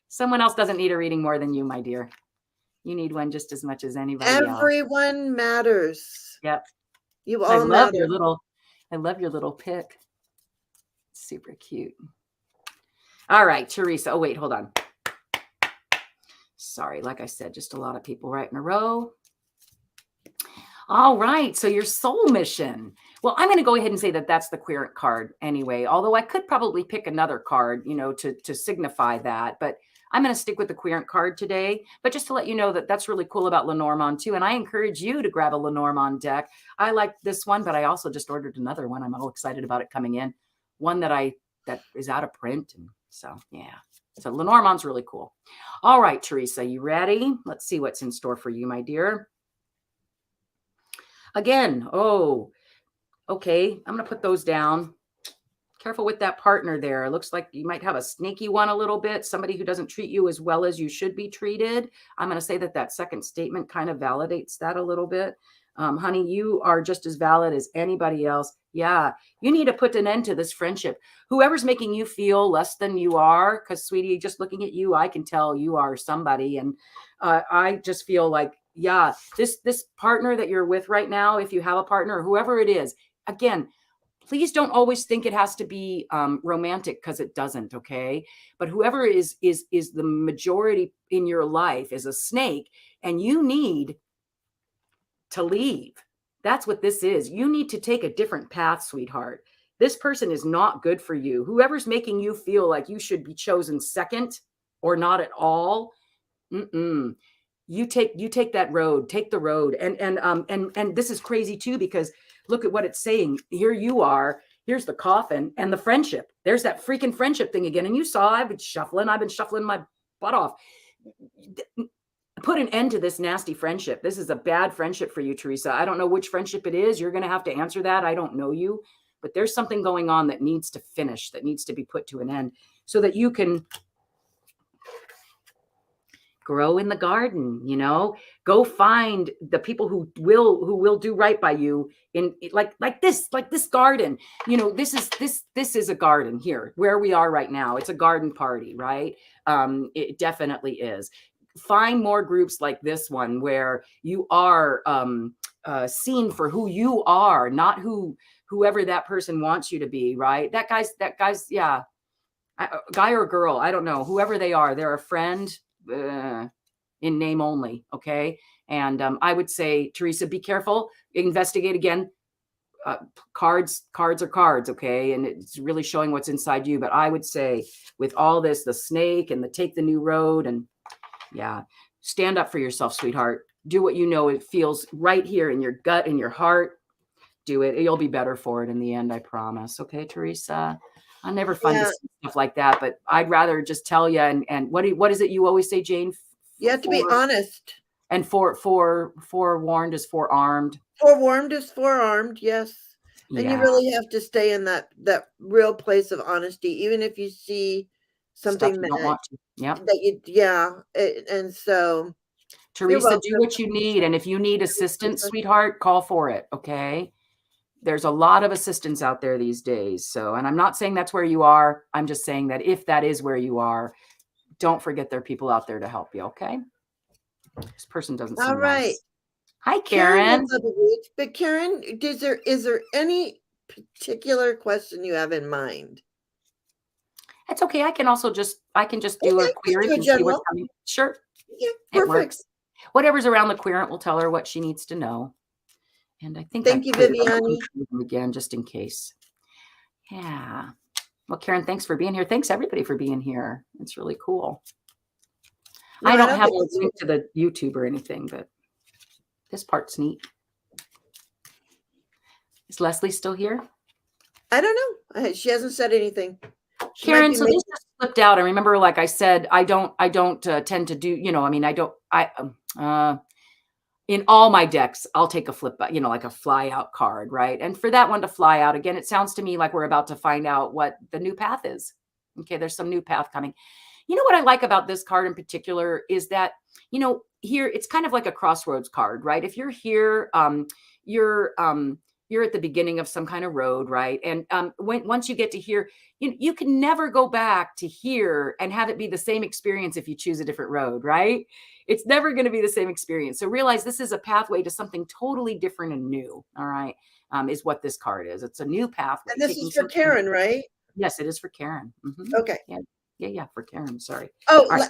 someone else doesn't need a reading more than you, my dear. You need one just as much as anybody else. Everyone matters. Yep. You all matter. I love your little pick. Super cute. All right, Teresa. Oh, wait, hold on. Sorry, like I said, just a lot of people right in a row. All right, so your soul mission. Well, I'm going to go ahead and say that that's the querent card anyway, although I could probably pick another card, to signify that. But I'm going to stick with the querent card today. But just to let you know that that's really cool about Lenormand too. And I encourage you to grab a Lenormand deck. I like this one, but I also just ordered another one. I'm all excited about it coming in. One that is out of print. And so, yeah. So Lenormand's really cool. All right, Teresa, you ready? Let's see what's in store for you, my dear. Again, okay. I'm going to put those down. Careful with that partner there. It looks like you might have a sneaky one a little bit, somebody who doesn't treat you as well as you should be treated. I'm going to say that second statement kind of validates that a little bit. Honey, you are just as valid as anybody else. Yeah, you need to put an end to this friendship. Whoever's making you feel less than you are, because, sweetie, just looking at you, I can tell you are somebody. And I just feel like, yeah, this partner that you're with right now, if you have a partner or whoever it is, again, please don't always think it has to be romantic, because it doesn't. Okay. But whoever is the majority in your life is a snake, and you need to leave. That's what this is. You need to take a different path, sweetheart. This person is not good for you. Whoever's making you feel like you should be chosen second or not at all. You take that road, take the road. And this is crazy too, because look at what it's saying. Here you are. Here's the coffin and the friendship. There's that freaking friendship thing again. And you saw, I've been shuffling my butt off. Put an end to this nasty friendship. This is a bad friendship for you, Teresa. I don't know which friendship it is. You're going to have to answer that. I don't know you, but there's something going on that needs to finish, that needs to be put to an end, so that you can grow in the garden. Go find the people who will do right by you in like this garden. This is a garden here where we are right now. It's a garden party, right? It definitely is. Find more groups like this one, where you are seen for who you are, not whoever that person wants you to be, right? That guy's yeah, guy or girl, I don't know, whoever they are, they're a friend in name only. Okay. And I would say, Teresa, be careful, investigate again. Cards are cards. Okay. And it's really showing what's inside you. But I would say, with all this, the snake and the take the new road, and yeah, stand up for yourself, sweetheart. Do what you know it feels right here in your gut, in your heart. Do it. You'll be better for it in the end, I promise. Okay, Teresa? I'm never fun to see stuff like that, but I'd rather just tell you. And what is it you always say, Jane? You have to be honest. And forewarned is forearmed. Forewarned is forearmed, yes. And Yeah. you really have to stay in that real place of honesty, even if you see something Stuff you don't want to. Yep. And so Teresa, do what you need. And if you need assistance, sweetheart, call for it. Okay. There's a lot of assistance out there these days. So, and I'm not saying that's where you are. I'm just saying that if that is where you are, don't forget there are people out there to help you. Okay. This person doesn't seem all right. nice. Hi, Karen. But Karen, is there any particular question you have in mind? That's okay. I can just do a query and see what's coming. Sure. Yeah, it works. Whatever's around the querent will tell her what she needs to know. And I think thank you, Viviani. Again, just in case. Yeah. Well, Karen, thanks for being here. Thanks everybody for being here. It's really cool. No, I don't have a link to the YouTube or anything, but this part's neat. Is Leslie still here? I don't know. She hasn't said anything. Karen, so this just slipped out. I remember, like I said, I don't tend to do, in all my decks, I'll take a flip, like a fly out card, right? And for that one to fly out again, it sounds to me like we're about to find out what the new path is. Okay, there's some new path coming. You know what I like about this card in particular is that, here it's kind of like a crossroads card, right? If you're here, you're at the beginning of some kind of road, right? And once you get to here, you can never go back to here and have it be the same experience if you choose a different road, right? It's never going to be the same experience. So realize this is a pathway to something totally different and new, all right, is what this card is. It's a new pathway. And this is for Karen, right? Yes, it is for Karen. Mm-hmm. Okay. Yeah, for Karen, sorry. Oh, right.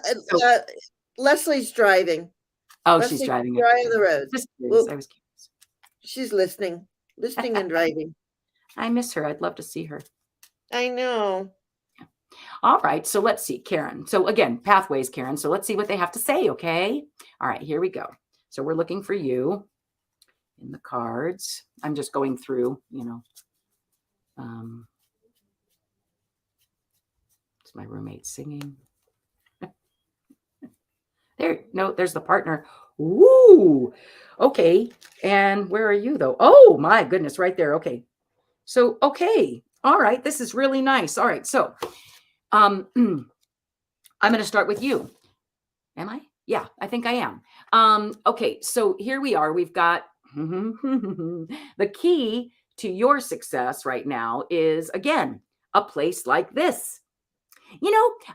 Leslie's driving. Oh, she's driving. Driving the road. I was curious. She's listening and driving. I miss her. I'd love to see her. I know. All right. So let's see, Karen. So again, pathways, Karen. So let's see what they have to say. Okay. All right, here we go. So we're looking for you in the cards. I'm just going through, it's my roommate singing. There's the partner. Ooh, okay. And where are you though? Oh my goodness, right there. Okay. So, okay. All right. This is really nice. All right. So, I'm going to start with you. Am I? Yeah, I think I am. Okay. So here we are. We've got the key to your success right now is, again, a place like this. I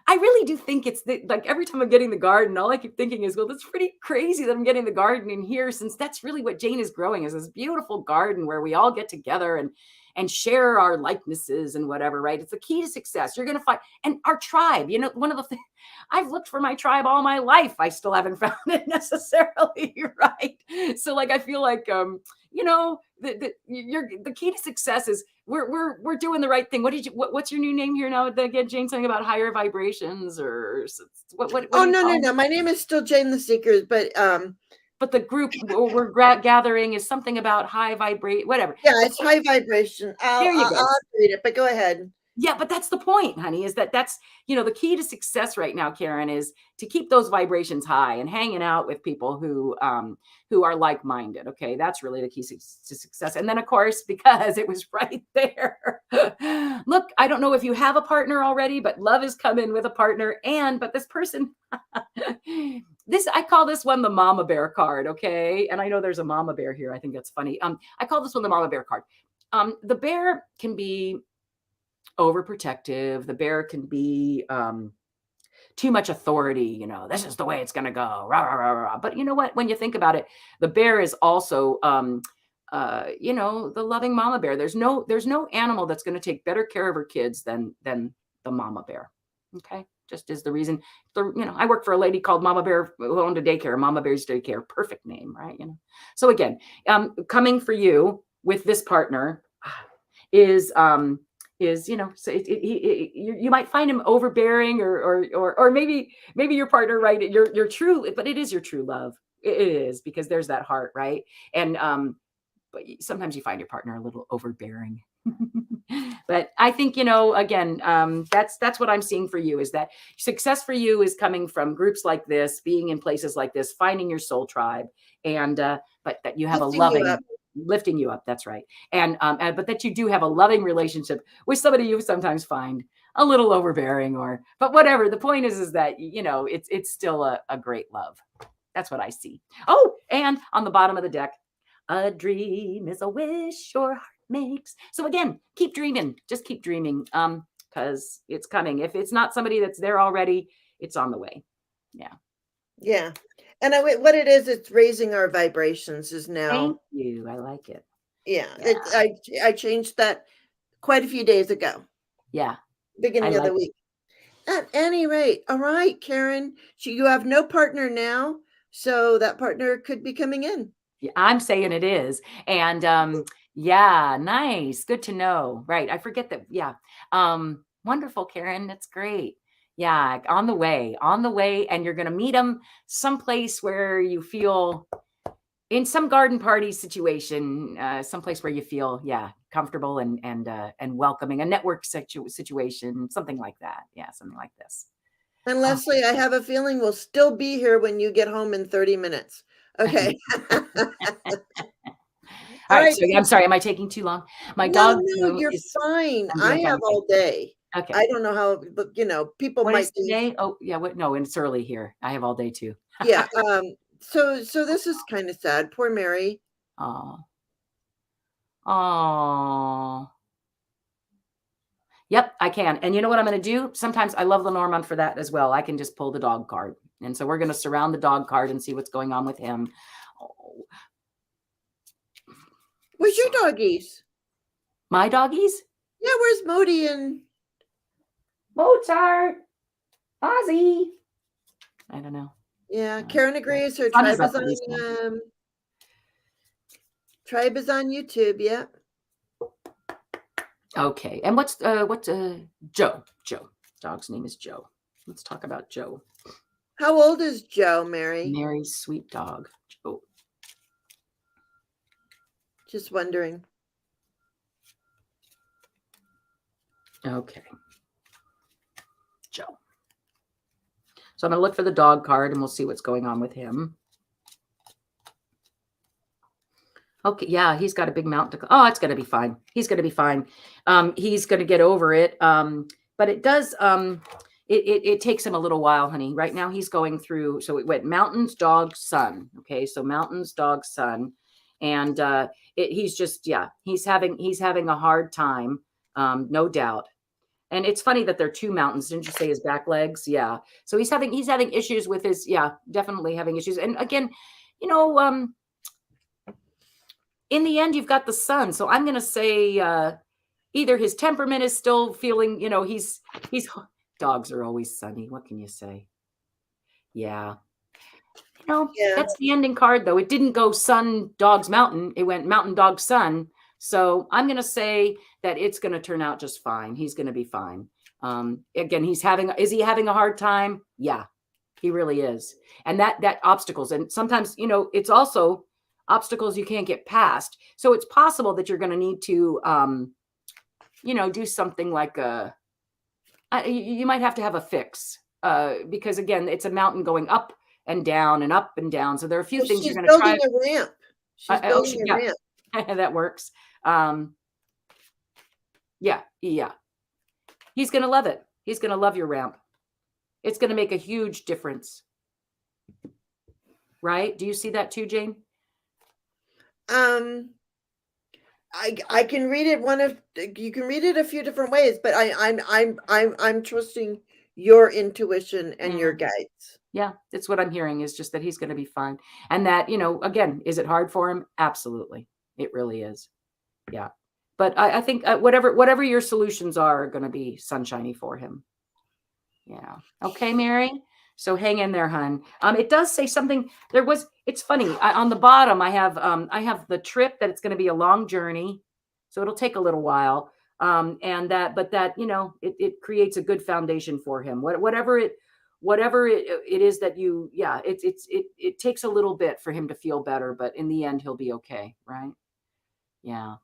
really do think it's like every time I'm getting the garden, all I keep thinking is, well, that's pretty crazy that I'm getting the garden in here, since that's really what Jane is growing, is this beautiful garden where we all get together and share our likenesses and whatever, right? It's the key to success. You're going to find, and our tribe, one of the things, I've looked for my tribe all my life. I still haven't found it necessarily, right? So like, I feel like, the key to success is we're doing the right thing. What's your new name here now again, Jane? Something about higher vibrations or what Oh, do you call no. My name is still Jane the Seekers, but the group we're gathering is something about high vibrate, whatever. Yeah, it's high vibration. There you I'll go. have to read it, but go ahead. Yeah, but that's the point, honey, is that's, the key to success right now, Karen, is to keep those vibrations high and hanging out with people who are like-minded. Okay. That's really the key to success. And then of course, because it was right there. Look, I don't know if you have a partner already, but love has come in with a partner. But this person, I call this one the mama bear card. Okay. And I know there's a mama bear here. I think that's funny. I call this one the mama bear card. The bear can be overprotective. The bear can be too much authority. This is the way it's going to go. Rah, rah, rah, rah. But you know what? When you think about it, the bear is also, the loving mama bear. There's no animal that's going to take better care of her kids than the mama bear. Okay. Just is the reason. I work for a lady called Mama Bear who owned a daycare. Mama Bear's Daycare. Perfect name, right? So again, coming for you with this partner is so you might find him overbearing or maybe your partner, right? Your true, but it is your true love. It is, because there's that heart, right? And but sometimes you find your partner a little overbearing. But I think, again, that's what I'm seeing for you, is that success for you is coming from groups like this, being in places like this, finding your soul tribe, and but that you have lifting you up. That's right. And but that you do have a loving relationship with somebody you sometimes find a little overbearing, but whatever. The point is that, it's still a great love. That's what I see. Oh, and on the bottom of the deck, a dream is a wish your heart makes. So again, keep dreaming. Just keep dreaming. Because it's coming. If it's not somebody that's there already, it's on the way. Yeah. Yeah. And what it is, it's raising our vibrations is now. Thank you. I like it. Yeah. I changed that quite a few days ago. Yeah. Beginning of the week. At any rate, all right, Karen, you have no partner now, so that partner could be coming in. Yeah, I'm saying it is. And yeah, nice. Good to know. Right. I forget that. Yeah. Wonderful, Karen. That's great. Yeah, on the way, and you're going to meet them someplace where you feel, in some garden party situation, someplace where you feel, comfortable and welcoming, a network situation, something like that. Yeah, something like this. And Leslie, I have a feeling we'll still be here when you get home in 30 minutes. Okay. All right. So I'm sorry. Am I taking too long? My dog. No, you're fine. I have all day. Okay. I don't know how, but people what might is today. Oh yeah. No, and it's early here. I have all day too. Yeah. So this is kind of sad. Poor Mary. Oh. Yep, I can. And you know what I'm going to do? Sometimes I love Lenormand for that as well. I can just pull the dog card. And so we're going to surround the dog card and see what's going on with him. Oh. Where's your doggies? My doggies? Yeah, where's Modi and Mozart? Ozzy? I don't know. Yeah, Karen agrees. Her tribe is on YouTube. Yeah. Okay. And what's Joe? Joe. Dog's name is Joe. Let's talk about Joe. How old is Joe, Mary? Mary's sweet dog, Joe. Just wondering. Okay. Joe. So I'm going to look for the dog card and we'll see what's going on with him. Okay. Yeah. He's got a big mountain to, it's going to be fine. He's going to be fine. He's going to get over it. But it does, it takes him a little while, honey. Right now he's going through, so it went mountains, dog, sun. Okay. So mountains, dog, sun. And, he's just, he's having a hard time. No doubt. And it's funny that they're two mountains. Didn't you say his back legs? Yeah. So he's having issues with his, definitely having issues. And again, in the end, you've got the sun. So I'm going to say, either his temperament is still feeling, he's dogs are always sunny. What can you say? Yeah. Yeah. That's the ending card, though. It didn't go sun, dogs, mountain. It went mountain, dog, sun. So I'm going to say that it's going to turn out just fine. He's going to be fine. Again, is he having a hard time? Yeah, he really is. And that obstacles, and sometimes, it's also obstacles you can't get past. So it's possible that you're going to need to, do something like you might have to have a fix because again, it's a mountain going up and down and up and down. So there are a few Well, things you're she's going to try. building a ramp. She's building a ramp. That works. Yeah. He's going to love it. He's going to love your ramp. It's going to make a huge difference. Right? Do you see that too, Jane? I can read it you can read it a few different ways, but I'm trusting your intuition and your guides. Yeah, it's what I'm hearing is just that he's going to be fine. And that, again, is it hard for him? Absolutely. It really is. Yeah. But I think whatever your solutions are going to be sunshiny for him. Yeah. Okay, Mary. So hang in there, hun. It does say something. It's funny. On the bottom, I have the trip that it's going to be a long journey. So it'll take a little while. It creates a good foundation for him. Whatever it is that it takes a little bit for him to feel better, but in the end, he'll be okay. Right. Yeah.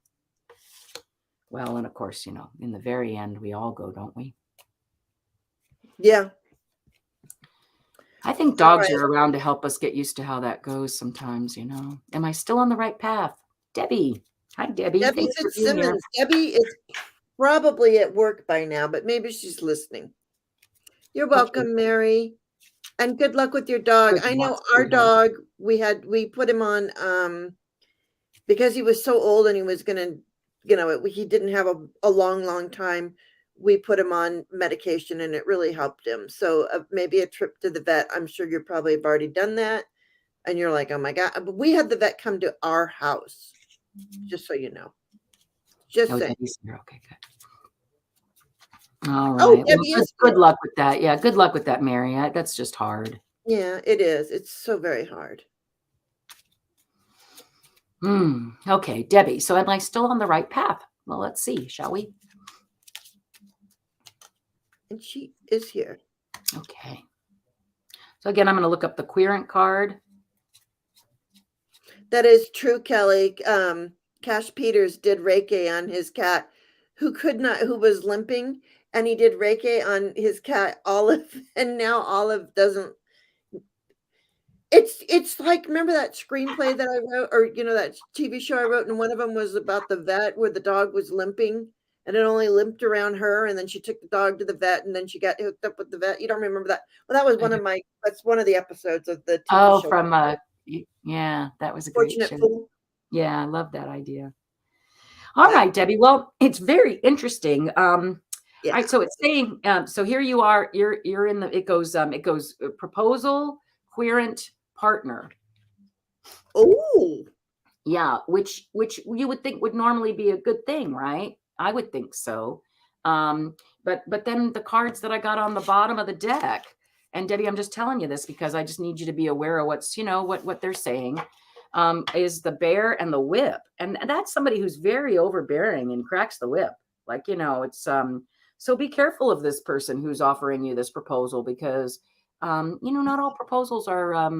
Well, and of course, in the very end, we all go, don't we? Yeah. I think dogs are around to help us get used to how that goes sometimes, Am I still on the right path? Debbie. Hi, Debbie. Debbie Fitzsimmons. Debbie is probably at work by now, but maybe she's listening. You're welcome, Mary. And good luck with your dog. I know our dog, we put him on because he was so old and he was gonna, he didn't have a long time. We put him on medication and it really helped him. So maybe a trip to the vet. I'm sure you probably have already done that. And you're like, oh my God. But we had the vet come to our house, just so you know. Just saying. Okay, good. All right. Good luck with that. Yeah, good luck with that, Mary. That's just hard. Yeah, it is. It's so very hard. Okay, Debbie. So am I still on the right path? Well, let's see, shall we? And she is here. Okay. So again, I'm going to look up the querent card. That is true, Kelly. Cash Peters did Reiki on his cat who was limping, and he did Reiki on his cat Olive, and now Olive doesn't. It's like, remember that screenplay that I wrote, or that TV show I wrote, and one of them was about the vet where the dog was limping and it only limped around her, and then she took the dog to the vet, and then she got hooked up with the vet. You don't remember that? Well, that was that's one of the episodes of the TV show. From yeah, that was a great show. Fool. Yeah, I love that idea. All right, Debbie. Well, it's very interesting. All right, so it's saying, so here you are, you're in it goes proposal, querent, partner. Oh. Yeah, which you would think would normally be a good thing, right? I would think so. But then the cards that I got on the bottom of the deck, and Debbie, I'm just telling you this because I just need you to be aware of what's, what they're saying, is the bear and the whip. And that's somebody who's very overbearing and cracks the whip. Like, it's, so be careful of this person who's offering you this proposal because, not all proposals are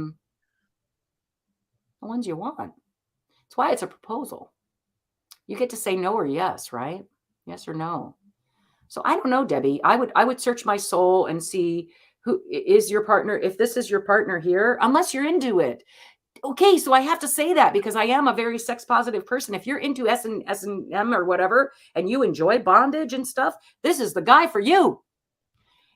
the ones you want. That's why it's a proposal. You get to say no or yes, right? Yes or no. So I don't know, Debbie. I would search my soul and see who is your partner. If this is your partner here, unless you're into it. Okay, so I have to say that because I am a very sex positive person. If you're into S&M or whatever, and you enjoy bondage and stuff, this is the guy for you.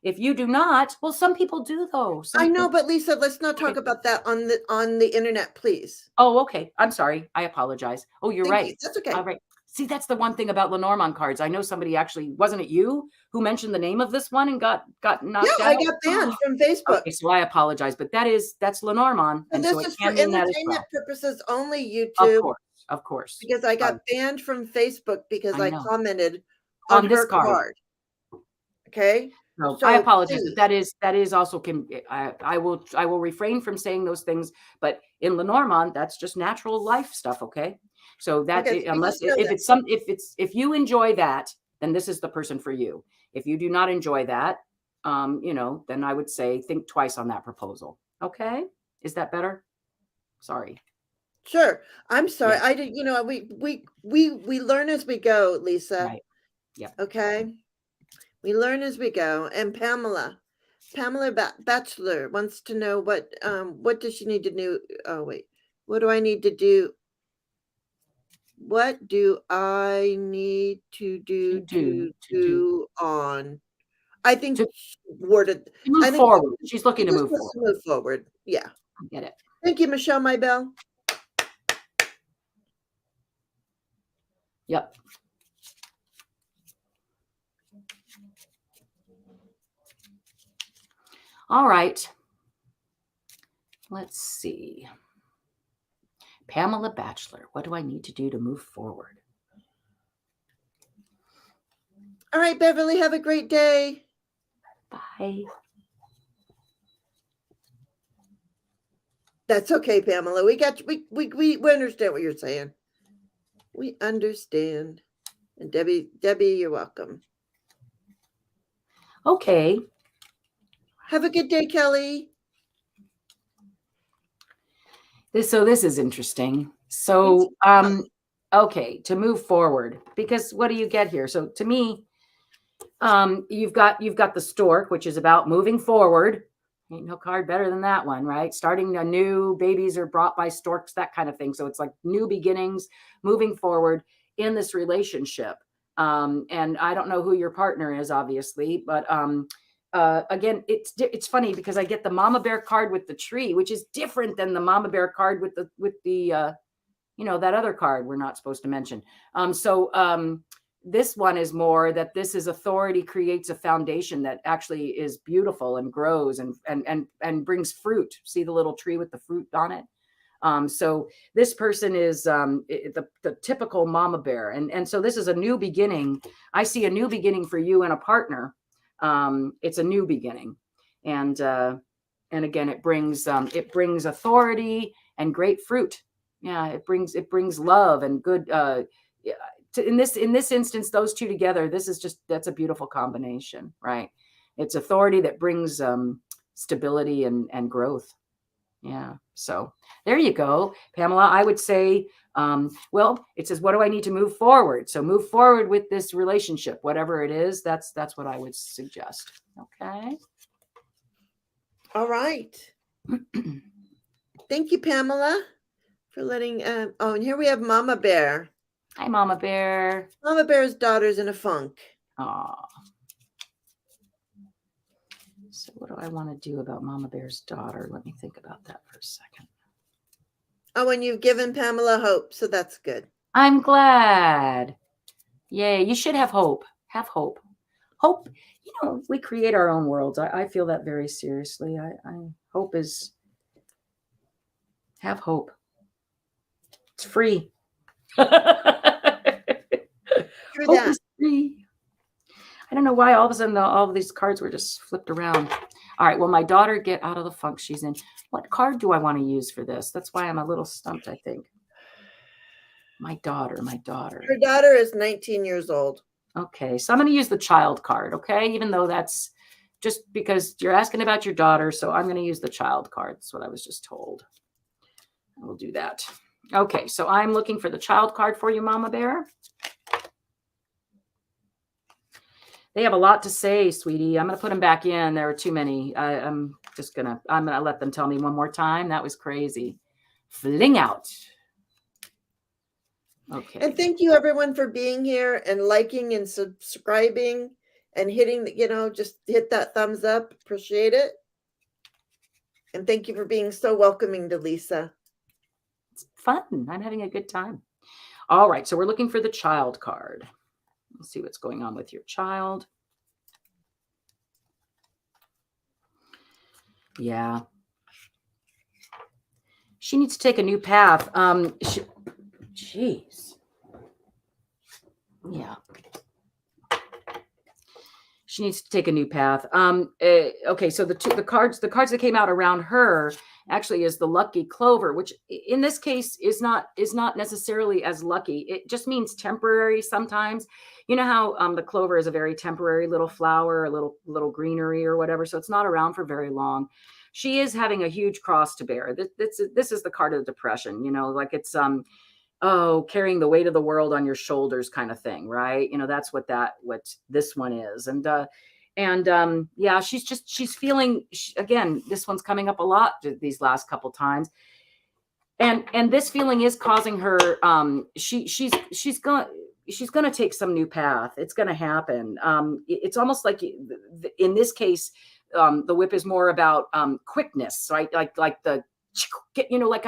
If you do not, well, some people do though. I know, but Lisa, let's not talk about that on the internet, please. Oh, okay. I'm sorry. I apologize. Oh, you're right. You. That's okay. All right. See, that's the one thing about Lenormand cards. I know somebody actually, wasn't it you who mentioned the name of this one and got knocked out? Yeah, I got banned from Facebook. Okay, so I apologize, but that's Lenormand. And this is for entertainment purposes only, YouTube. Of course. Because I got banned from Facebook because I commented on on this her card. card. Okay? No, I So apologize. please. That is also I will refrain from saying those things, but in Lenormand, that's just natural life stuff, okay? So that Okay, so you unless just know that. if you enjoy that, then this is the person for you. If you do not enjoy that, then I would say think twice on that proposal. Okay? Is that better? Sorry. Sure. I'm sorry. Yeah, I did, we learn as we go, Lisa. right. Yeah. Okay? We learn as we go. And Pamela Bachelor wants to know what does she need to do? Oh wait. What do I need to do? What do I need to To do do, to to do, do on? I think to she worded. move I think forward. She's she looking to just move wants forward. to move forward. Yeah. I get it. Thank you, Michelle Maybell. Yep. All right. Let's see. Pamela Bachelor, what do I need to do to move forward? All right, Beverly, have a great day. Bye. That's okay, Pamela. We got you. We understand what you're saying. We understand. And Debbie, you're welcome. Okay. Have a good day, Kelly. So this is interesting. So, okay, to move forward, because what do you get here? So to me, you've got the stork, which is about moving forward. Ain't no card better than that one, right? Starting anew, babies are brought by storks, that kind of thing. So it's like new beginnings, moving forward in this relationship. And I don't know who your partner is, obviously, but again, it's funny because I get the mama bear card with the tree, which is different than the mama bear card with the that other card we're not supposed to mention. This one is more that this is authority creates a foundation that actually is beautiful and grows and brings fruit. See the little tree with the fruit on it. So this person is the typical mama bear, and so this is a new beginning. I see a new beginning for you and a partner. It's a new beginning, and again, it brings authority and great fruit. Yeah, it brings love and good. In this instance, those two together, that's a beautiful combination, right? It's authority that brings stability and growth. Yeah. So there you go, Pamela. I would say, well, it says, what do I need to move forward? So move forward with this relationship, whatever it is. That's what I would suggest. Okay. All right. Thank you, Pamela, for letting. And here we have Mama Bear. Hi, Mama Bear. Mama Bear's daughter's in a funk. Aw. So what do I want to do about Mama Bear's daughter? Let me think about that for a second. Oh, and you've given Pamela hope, so that's good. I'm glad. Yay. You should have hope. Have hope. Hope, we create our own worlds. I feel that very seriously. I hope is, have hope. It's free. Hope is free. I don't know why all of a sudden all of these cards were just flipped around. All right. Well, my daughter, get out of the funk she's in. What card do I want to use for this? That's why I'm a little stumped, I think. My daughter. Her daughter is 19 years old. Okay. So I'm going to use the child card. Okay. Even though that's just because you're asking about your daughter. So I'm going to use the child card. That's what I was just told. We'll do that. Okay. So I'm looking for the child card for you, Mama Bear. They have a lot to say, sweetie. I'm going to put them back in. There are too many. I'm going to let them tell me one more time. That was crazy. Fling out. Okay. And thank you everyone for being here and liking and subscribing and hitting, just hit that thumbs up. Appreciate it. And thank you for being so welcoming to Lisa. It's fun. I'm having a good time. All right. So we're looking for the child card. Let's see what's going on with your child. Yeah. She needs to take a new path. Jeez. Yeah. She needs to take a new path. Okay, so the cards that came out around her actually is the lucky clover, which in this case is not necessarily as lucky. It just means temporary sometimes. You know how the clover is a very temporary little flower, a little greenery or whatever, so it's not around for very long. She is having a huge cross to bear. This is the card of depression, like it's oh, carrying the weight of the world on your shoulders kind of thing, right? That's what this one is. Yeah, she's feeling, again, this one's coming up a lot these last couple times. And this feeling is causing her, she's going to take some new path. It's going to happen. It's almost like in this case, the whip is more about quickness, right? Like the, like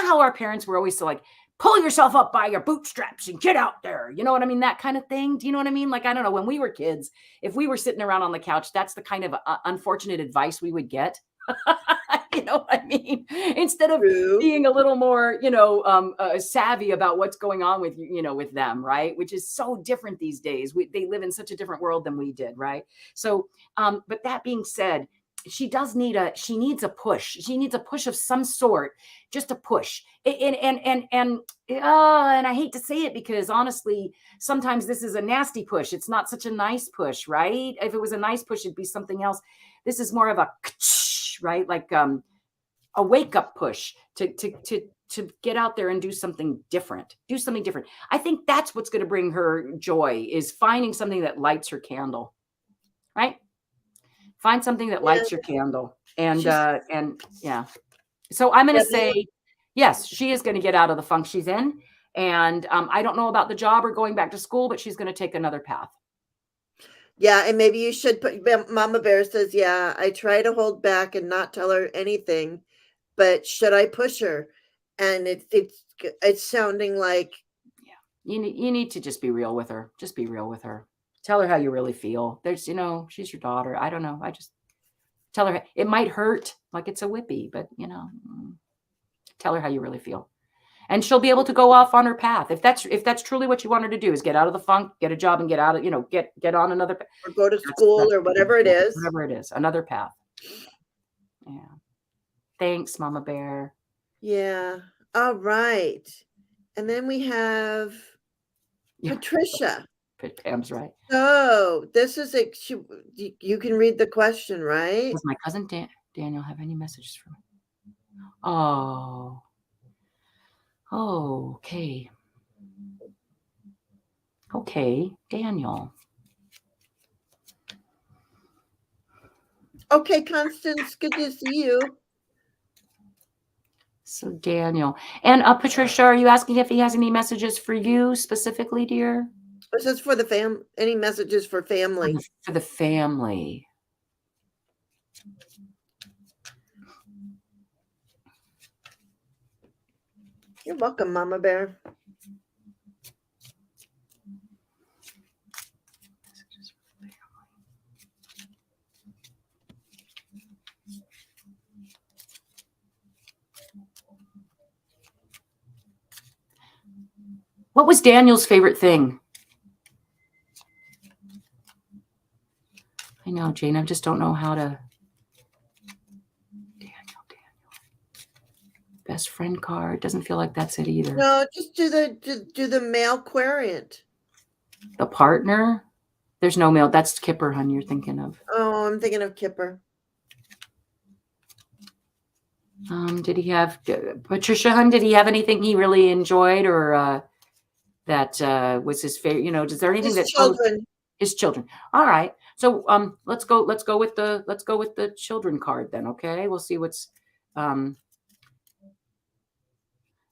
how our parents were always so like, pull yourself up by your bootstraps and get out there. You know what I mean? That kind of thing. Do you know what I mean? Like, I don't know, when we were kids, if we were sitting around on the couch, that's the kind of unfortunate advice we would get. You know what I mean? Instead of True. being a little more, savvy about what's going on with with them, right? Which is so different these days. They live in such a different world than we did, right? So, but that being said, she needs a push. She needs a push of some sort, just a push. And I hate to say it, because honestly, sometimes this is a nasty push. It's not such a nice push, right? If it was a nice push, it'd be something else. This is more of a, right? Like a wake up push to get out there and do something different. Do something different. I think that's what's going to bring her joy, is finding something that lights her candle, right? Find something that lights your candle. And yeah. So I'm going to say, yes, she is going to get out of the funk she's in. And I don't know about the job or going back to school, but she's going to take another path. Yeah, and maybe you should put, Mama Bear says, yeah, I try to hold back and not tell her anything, but should I push her? And it's sounding like, yeah, you need to just be real with her. Just be real with her. Tell her how you really feel. There's, she's your daughter. I don't know. I just tell her it might hurt, like it's a whippy, but tell her how you really feel. And she'll be able to go off on her path. If that's truly what you want her to do, is get out of the funk, get a job, and get out of, get on another, or go to school or whatever it is. Whatever it is, another path. Yeah. Thanks, Mama Bear. Yeah. All right. And then we have Patricia. Pam's right. So this is you can read the question, right? Does my cousin Daniel have any messages for me? Oh. Oh, okay. Okay, Daniel. Okay, Constance, good to see you. So Daniel. And Patricia, are you asking if he has any messages for you specifically, dear? This is for the any messages for family. For the family. You're welcome, Mama Bear. What was Daniel's favorite thing? I know, Jane. I just don't know how to. Daniel. Best friend card. Doesn't feel like that's it either. No, just do the male querent. The partner? There's no male. That's Kipper, hon, you're thinking of. Oh, I'm thinking of Kipper. Did he have Patricia, hon? Did he have anything he really enjoyed, or that was his favorite? Is there anything His children? His children. All right. So let's go with the children card then. Okay, we'll see what's.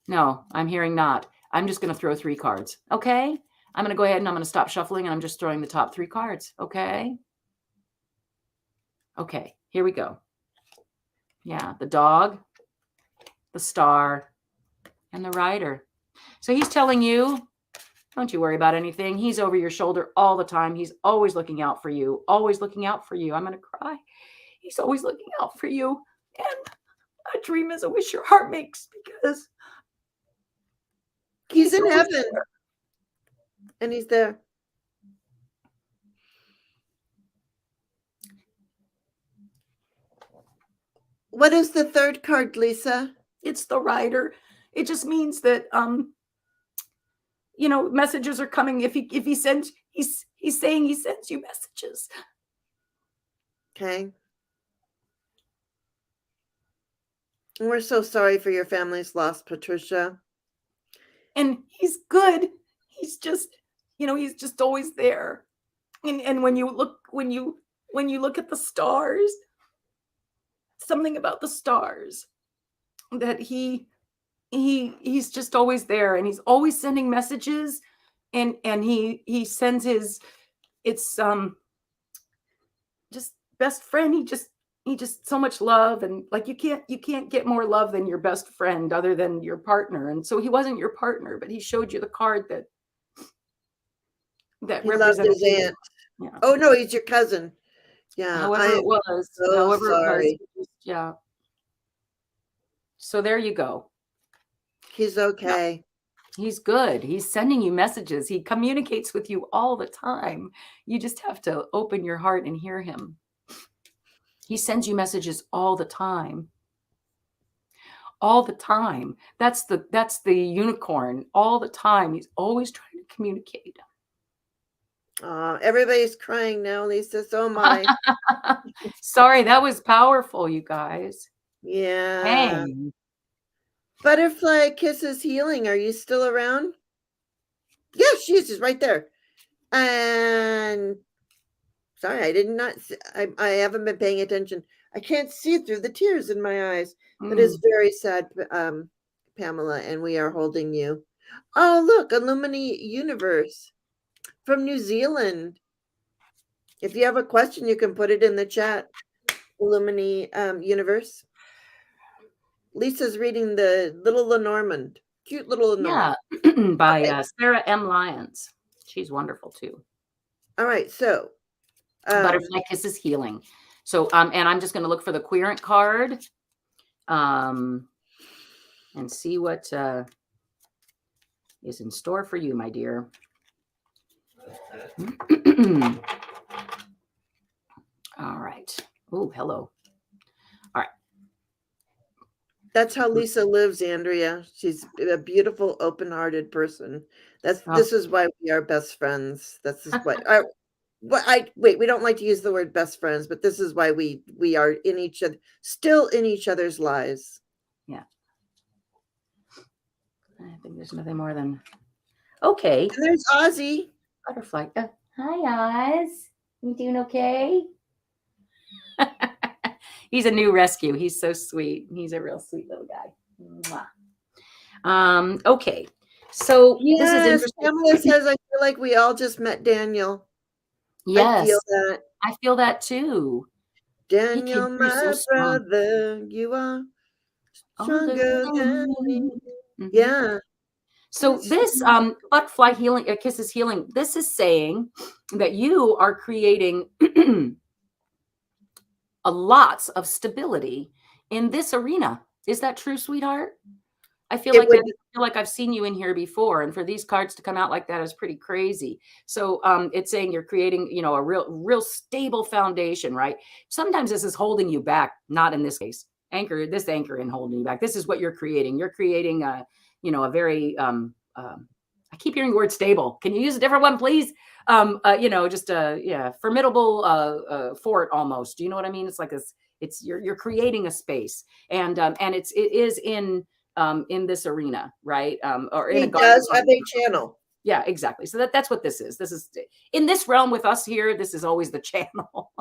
No, I'm hearing not. I'm just going to throw 3 cards. Okay, I'm going to go ahead and I'm going to stop shuffling, and I'm just throwing the top 3 cards. Okay. Okay, here we go. Yeah, the dog, the star, and the rider. So he's telling you, don't you worry about anything. He's over your shoulder all the time. He's always looking out for you. Always looking out for you. I'm going to cry. He's always looking out for you. And a dream is a wish your heart makes, because he's in heaven. And he's there. What is the third card, Lisa? It's the rider. It just means that messages are coming. If he sends, he's saying he sends you messages. Okay. We're so sorry for your family's loss, Patricia. And he's good. He's just, he's just always there. And when you look at the stars, something about the stars, that he's just always there, and he's always sending messages, and he sends it's just best friend. He just so much love, and like you can't get more love than your best friend other than your partner. And so he wasn't your partner, but he showed you the card that He loved represented his you. aunt. Yeah. Oh no, he's your cousin. Yeah, However it was. so sorry. Yeah. So there you go. He's okay. He's good. He's sending you messages. He communicates with you all the time. You just have to open your heart and hear him. He sends you messages all the time. All the time. That's the unicorn. All the time. He's always trying to communicate. Everybody's crying now, Lisa. So am I. Sorry, that was powerful, you guys. Yeah. Dang. Butterfly Kisses Healing. Are you still around? Yes, she's right there. And sorry, I did not. I haven't been paying attention. I can't see through the tears in my eyes. That is very sad, Pamela. And we are holding you. Oh, look, Illumini Universe from New Zealand. If you have a question, you can put it in the chat. Illumini Universe. Lisa's reading the Little Lenormand, Cute Little Lanormand. Yeah, by Sara M. Lyons. She's wonderful too. All right, so Butterfly Kisses Healing. So and I'm just going to look for the Querent card, and see what is in store for you, my dear. All right. Oh, hello. All right. That's how Lisa lives, Andrea. She's a beautiful, open-hearted person. This is why we are best friends. This is why we don't like to use the word best friends, but this is why we are in each other, still in each other's lives. Yeah. I think there's nothing more than okay. And there's Ozzy. Butterfly. Hi, Oz. You doing okay? He's a new rescue. He's so sweet. He's a real sweet little guy. Mwah. Okay. So yes, this is interesting. Pamela says, I feel like we all just met Daniel. Yes. I feel that. I feel that too. Daniel, my brother, you are stronger than me. Mm-hmm. Yeah. So this Butterfly Healing, Kisses Healing, this is saying that you are creating a lots of stability in this arena. Is that true, sweetheart? I feel like I've seen you in here before, and for these cards to come out like that is pretty crazy. So it's saying you're creating, a real stable foundation, right? Sometimes this is holding you back. Not in this case. This anchor in holding you back. This is what you're creating. You're creating a very I keep hearing the word stable. Can you use a different one, please? Just a formidable fort almost. Do you know what I mean? It's like you're creating a space, and it is in this arena, right? Or in he does have a channel. Yeah, exactly. So that's what this is. This is in this realm with us here. This is always the channel.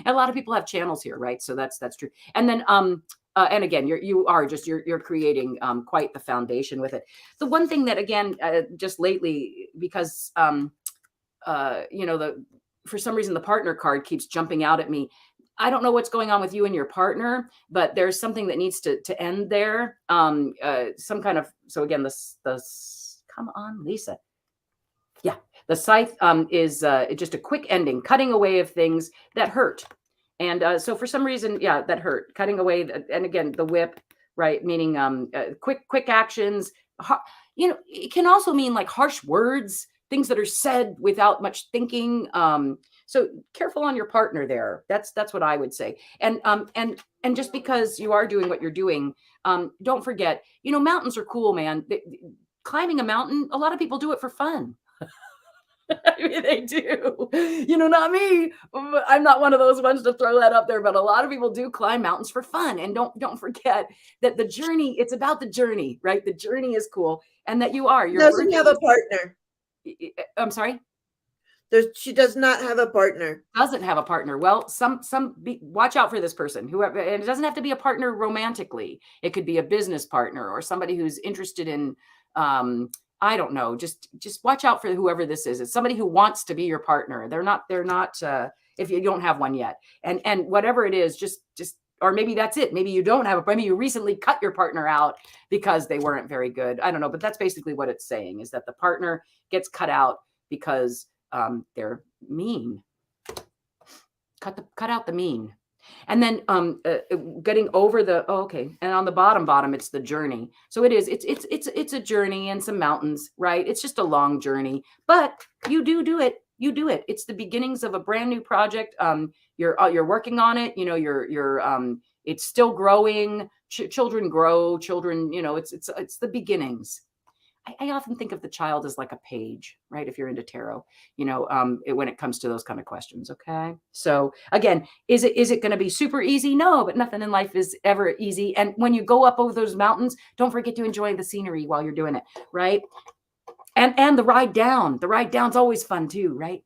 A lot of people have channels here, right? So that's true. And then and again, you're creating quite the foundation with it. The one thing that again, just lately, because for some reason the partner card keeps jumping out at me. I don't know what's going on with you and your partner, but there's something that needs to end there. Some kind of, so again, come on, Lisa. Yeah. The scythe is just a quick ending, cutting away of things that hurt. And so for some reason, yeah, that hurt, cutting away. And again, the whip, right? Meaning quick actions. It can also mean like harsh words things that are said without much thinking. So careful on your partner there. That's what I would say. And just because you are doing what you're doing, don't forget, mountains are cool, man. Climbing a mountain, a lot of people do it for fun. I mean, they do. Not me. I'm not one of those ones to throw that up there, but a lot of people do climb mountains for fun. And don't forget that the journey, it's about the journey, right? The journey is cool, and that you're Doesn't have a partner. I'm sorry? She does not have a partner. Doesn't have a partner. Well, watch out for this person. Whoever, and it doesn't have to be a partner romantically. It could be a business partner or somebody who's interested in, I don't know. Just watch out for whoever this is. It's somebody who wants to be your partner. They're not. If you don't have one yet, and whatever it is, just or maybe that's it. Maybe you don't have a. Maybe you recently cut your partner out because they weren't very good. I don't know, but that's basically what it's saying, is that the partner gets cut out because they're mean. Cut out the mean. And then getting over the okay. And on the bottom, it's the journey. So it is. It's a journey and some mountains, right? It's just a long journey, but you do it. You do it. It's the beginnings of a brand new project. You're working on it. It's still growing. Children grow. Children. It's the beginnings. I often think of the child as like a page, right? If you're into tarot, when it comes to those kind of questions. Okay. So again, is it going to be super easy? No, but nothing in life is ever easy. And when you go up over those mountains, don't forget to enjoy the scenery while you're doing it. Right. And the ride down's always fun too. Right.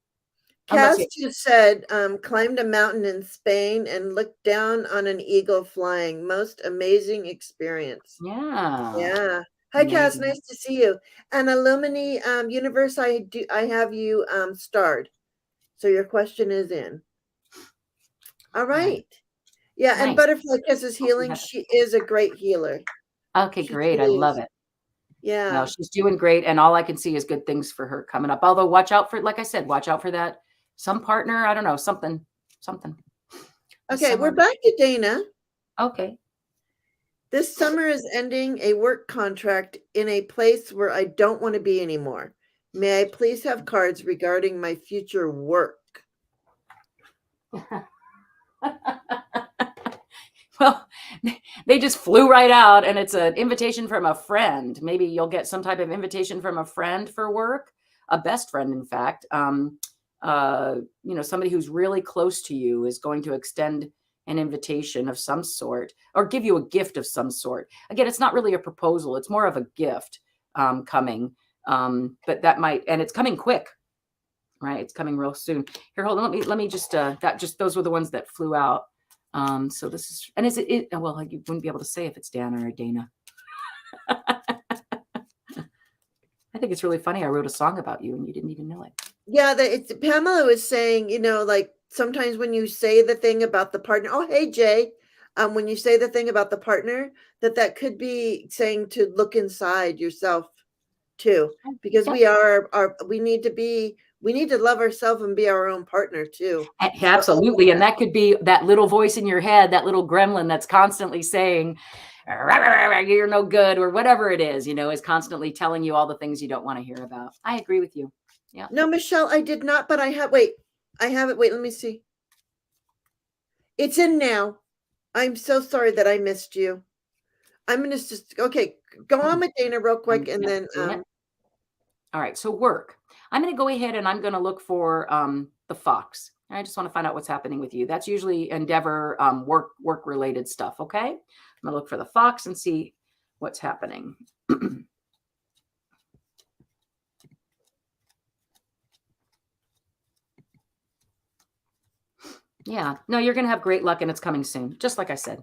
Cass just said, climbed a mountain in Spain and looked down on an eagle flying. Most amazing experience. Yeah. Yeah. Hi, Cass. Nice to see you. And Illumini Universe, I have you starred. So your question is in. All right. Yeah, nice. And Butterfly Kisses Healing, she is a great healer. Okay, great. I love it. Yeah. No, she's doing great. And all I can see is good things for her coming up. Although watch out for, like I said, watch out for that. Some partner, I don't know, something. Okay, we're back to Dana. Okay. This summer is ending a work contract in a place where I don't want to be anymore. May I please have cards regarding my future work? Well, they just flew right out, and it's an invitation from a friend. Maybe you'll get some type of invitation from a friend for work, a best friend, in fact. Somebody who's really close to you is going to extend an invitation of some sort or give you a gift of some sort. Again, it's not really a proposal. It's more of a gift coming. But that might, and it's coming quick, right? It's coming real soon. Here, hold on. Let me just, those were the ones that flew out. So this is, and is it, well, you wouldn't be able to say if it's Dana or Dana. I think it's really funny. I wrote a song about you and you didn't even know it. Yeah. Pamela was saying, like, sometimes when you say the thing about the partner, oh, hey, Jay, when you say the thing about the partner, that could be saying to look inside yourself too, because we need to love ourselves and be our own partner too. Absolutely. And that could be that little voice in your head, that little gremlin that's constantly saying, you're no good, or whatever it is, is constantly telling you all the things you don't want to hear about. I agree with you. Yeah. No, Michelle, I did not, but I have it. Wait, let me see. It's in now. I'm so sorry that I missed you. I'm going to just, okay, go on with Dana real quick. And then, all right. So work, I'm going to go ahead and I'm going to look for the fox. I just want to find out what's happening with you. That's usually endeavor, work related stuff. Okay. I'm going to look for the fox and see what's happening. Yeah, no, you're going to have great luck and it's coming soon, just like I said.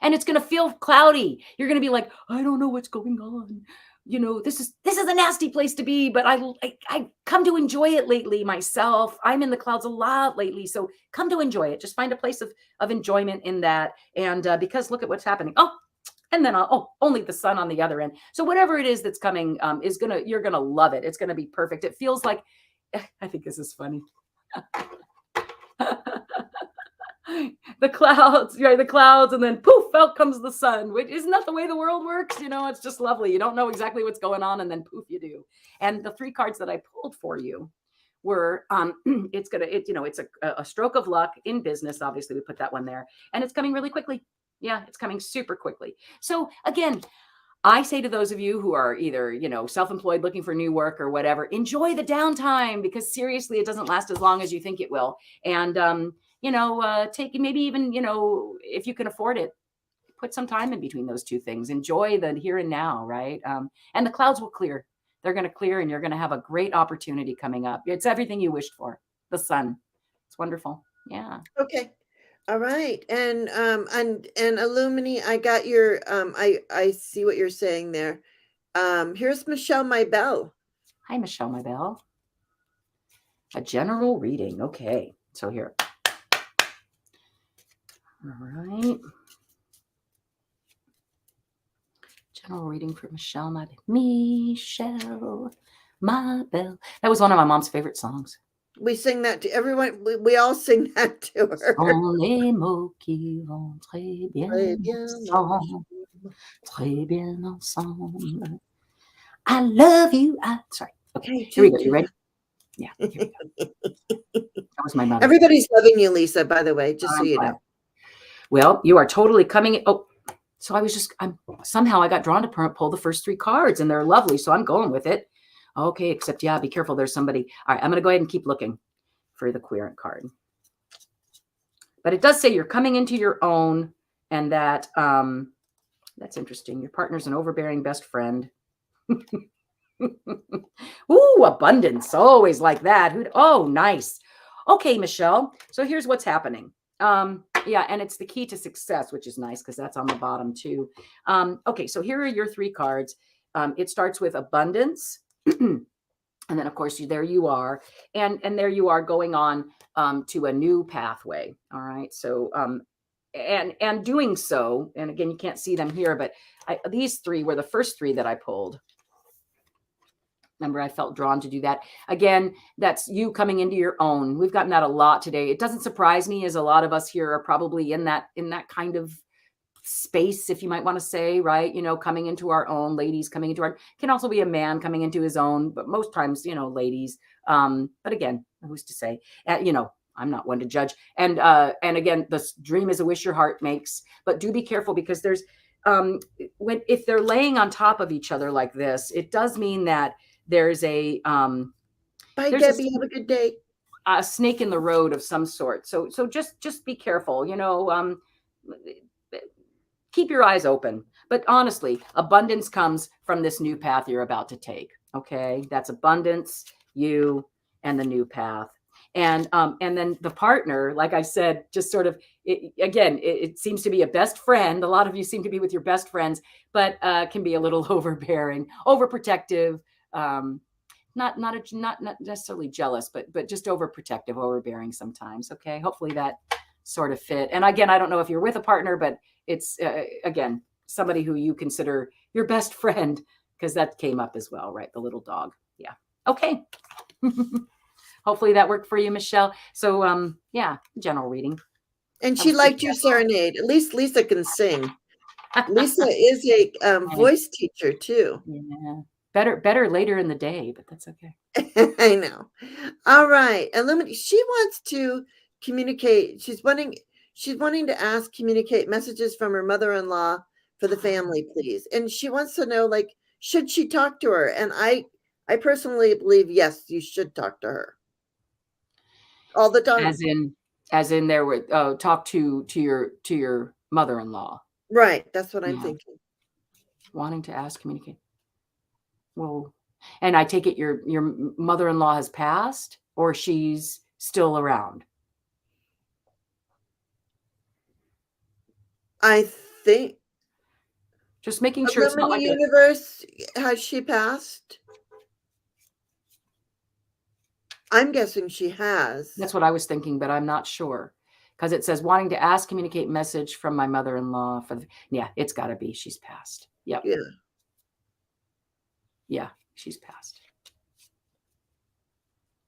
And it's going to feel cloudy. You're going to be like, I don't know what's going on. This is a nasty place to be, but I come to enjoy it lately myself. I'm in the clouds a lot lately. So come to enjoy it. Just find a place of enjoyment in that. And because look at what's happening. Oh, and then only the sun on the other end. So whatever it is that's coming you're going to love it. It's going to be perfect. It feels like, I think this is funny. The clouds, right? The clouds, and then poof, out comes the sun. Which isn't that the way the world works? It's just lovely. You don't know exactly what's going on, and then poof, you do. And the 3 cards that I pulled for you were it's a stroke of luck in business. Obviously, we put that one there, and it's coming really quickly. Yeah, it's coming super quickly. So again, I say to those of you who are either, self-employed looking for new work or whatever, enjoy the downtime, because seriously, it doesn't last as long as you think it will. And, take maybe even, if you can afford it, put some time in between those 2 things. Enjoy the here and now, right? And the clouds will clear. They're going to clear, and you're going to have a great opportunity coming up. It's everything you wished for. The sun. It's wonderful. Yeah. Okay. All right. And Illumini, I got your I see what you're saying there. Here's Michelle My Belle. Hi, Michelle My Belle. A general reading. Okay. So here. All right. General reading for Michelle My Belle. That was one of my mom's favorite songs. We sing that to everyone. We all sing that to her. Sont les mots qui vont très bien ensemble. Très bien ensemble. I love you. Sorry. Okay. Here we go. You ready? Yeah. Here we go. That was my mother. Everybody's loving you, Lisa, by the way, just so you know. Well, you are totally coming. Oh, so somehow I got drawn to pull the first 3 cards, and they're lovely. So I'm going with it. Okay. Except, yeah, be careful. There's somebody. All right. I'm going to go ahead and keep looking for the querent card. But it does say you're coming into your own, and that that's interesting. Your partner's an overbearing best friend. Ooh, abundance. Always like that. Oh, nice. Okay, Michelle. So here's what's happening. Yeah, and it's the key to success, which is nice because that's on the bottom too. Okay, so here are your 3 cards. It starts with abundance. And then, of course, there you are. And there you are going on to a new pathway. All right. So, and doing so, and again, you can't see them here, but these 3 were the first 3 that I pulled. Remember, I felt drawn to do that. Again, that's you coming into your own. We've gotten that a lot today. It doesn't surprise me, as a lot of us here are probably in that kind of space, if you might want to say, right? Coming into our own. Ladies coming into can also be a man coming into his own, but most times, ladies. But again, who's to say? I'm not one to judge. And again, this dream is a wish your heart makes, but do be careful, because there's if they're laying on top of each other like this, it does mean that there's a bye, Debbie. Have a good day. A snake in the road of some sort. So just be careful. Keep your eyes open. But honestly, abundance comes from this new path you're about to take. Okay, that's abundance, you, and the new path. And then the partner, like I said, just sort of, it seems to be a best friend. A lot of you seem to be with your best friends, but can be a little overbearing, overprotective, not necessarily jealous, but just overprotective, overbearing sometimes. Okay, hopefully that sort of fit. And again, I don't know if you're with a partner, but it's again, somebody who you consider your best friend, because that came up as well, right? The little dog. Yeah. Okay. Hopefully that worked for you, Michelle. So, yeah, general reading. And she liked your serenade. At least Lisa can sing. Lisa is a voice teacher too. Yeah. Better later in the day, but that's okay. I know. All right. Illumini, she wants to communicate. She's wanting to communicate messages from her mother-in-law for the family, please. And she wants to know, like, should she talk to her? And I personally believe, yes, you should talk to her all the time. As in there would talk to your mother-in-law. Right. That's what I'm thinking. Wanting to ask, communicate. Well, and I take it your mother-in-law has passed, or she's still around? I think. Just making sure it's not like universe. Has she passed? I'm guessing she has. That's what I was thinking, but I'm not sure, because it says wanting to ask, communicate message from my mother-in-law. Yeah, it's got to be she's passed. Yep. Yeah. Yeah, she's passed.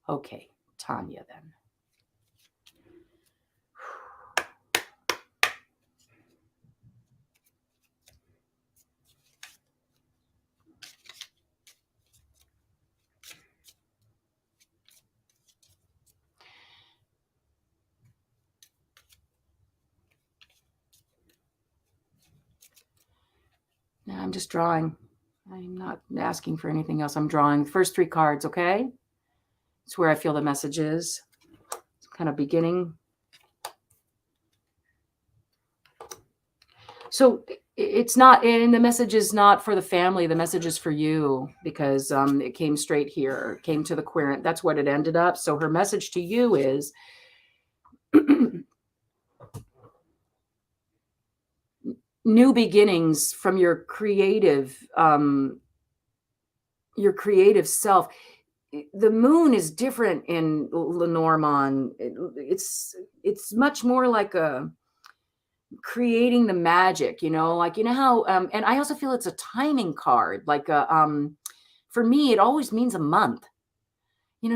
Okay, Tanya then. I'm just drawing. I'm not asking for anything else. I'm drawing the first 3 cards, okay? It's where I feel the message is. It's kind of beginning. So it's not, and the message is not for the family. The message is for you, because it came straight here, it came to the querent. That's what it ended up. So her message to you is new beginnings from your creative self. The moon is different in Lenormand. It's much more like a creating the magic, like, how, and I also feel it's a timing card, like for me, it always means a month,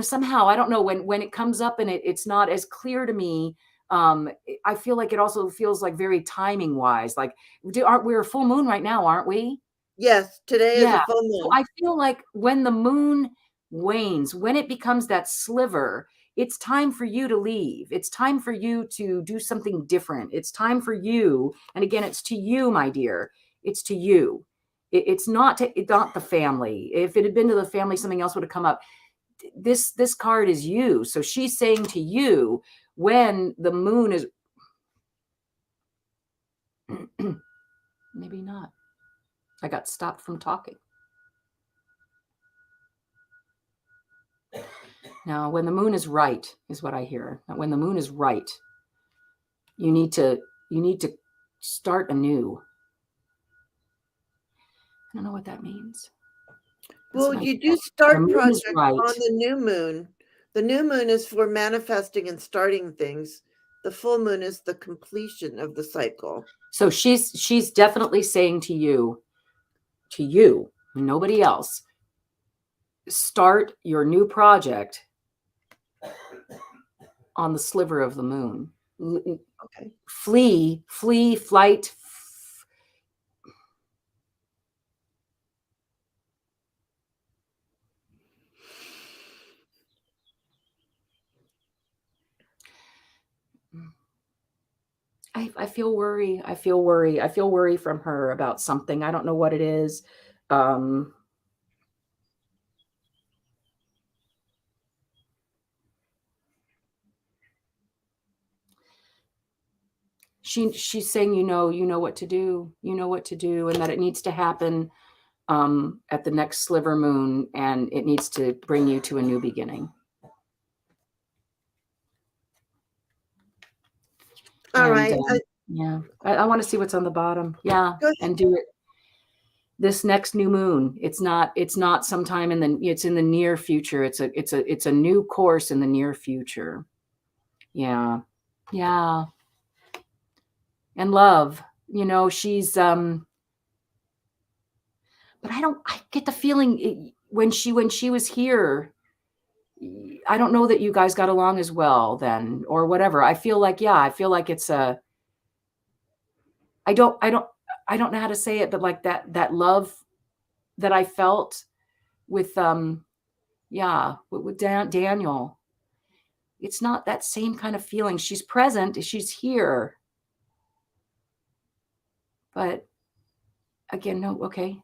somehow, I don't know, when it comes up and it's not as clear to me. I feel like it also feels like very timing wise, like aren't we a full moon right now, aren't we? Yes, today is a Yeah. full So moon. I feel like when the moon wanes, when it becomes that sliver, it's time for you to leave. It's time for you to do something different. It's time for you. And again, it's to you, my dear. It's to you. It's not the family. If it had been to the family, something else would have come up. This card is you. So she's saying to you, when the moon is maybe not. I got stopped from talking. Now, when the moon is right, is what I hear. Now, when the moon is right, you need to start anew. I don't know what that means. Well, you do start projects right. on the new moon. The new moon is for manifesting and starting things. The full moon is the completion of the cycle. So she's definitely saying to you, nobody else, start your new project on the sliver of the moon. Okay. Flee, flight. I feel worry. I feel worry from her about something. I don't know what it is. She's saying, you know what to do, and that it needs to happen at the next sliver moon, and it needs to bring you to a new beginning. All right. Yeah. I want to see what's on the bottom. Yeah. And do it this next new moon. It's not sometime it's in the near future. It's a new course in the near future. Yeah. Yeah. And love, she's but I get the feeling when she was here, I don't know that you guys got along as well then, or whatever. I feel like it's I don't know how to say it, but like that love that I felt with Daniel. It's not that same kind of feeling. She's present, she's here. But again, no, okay.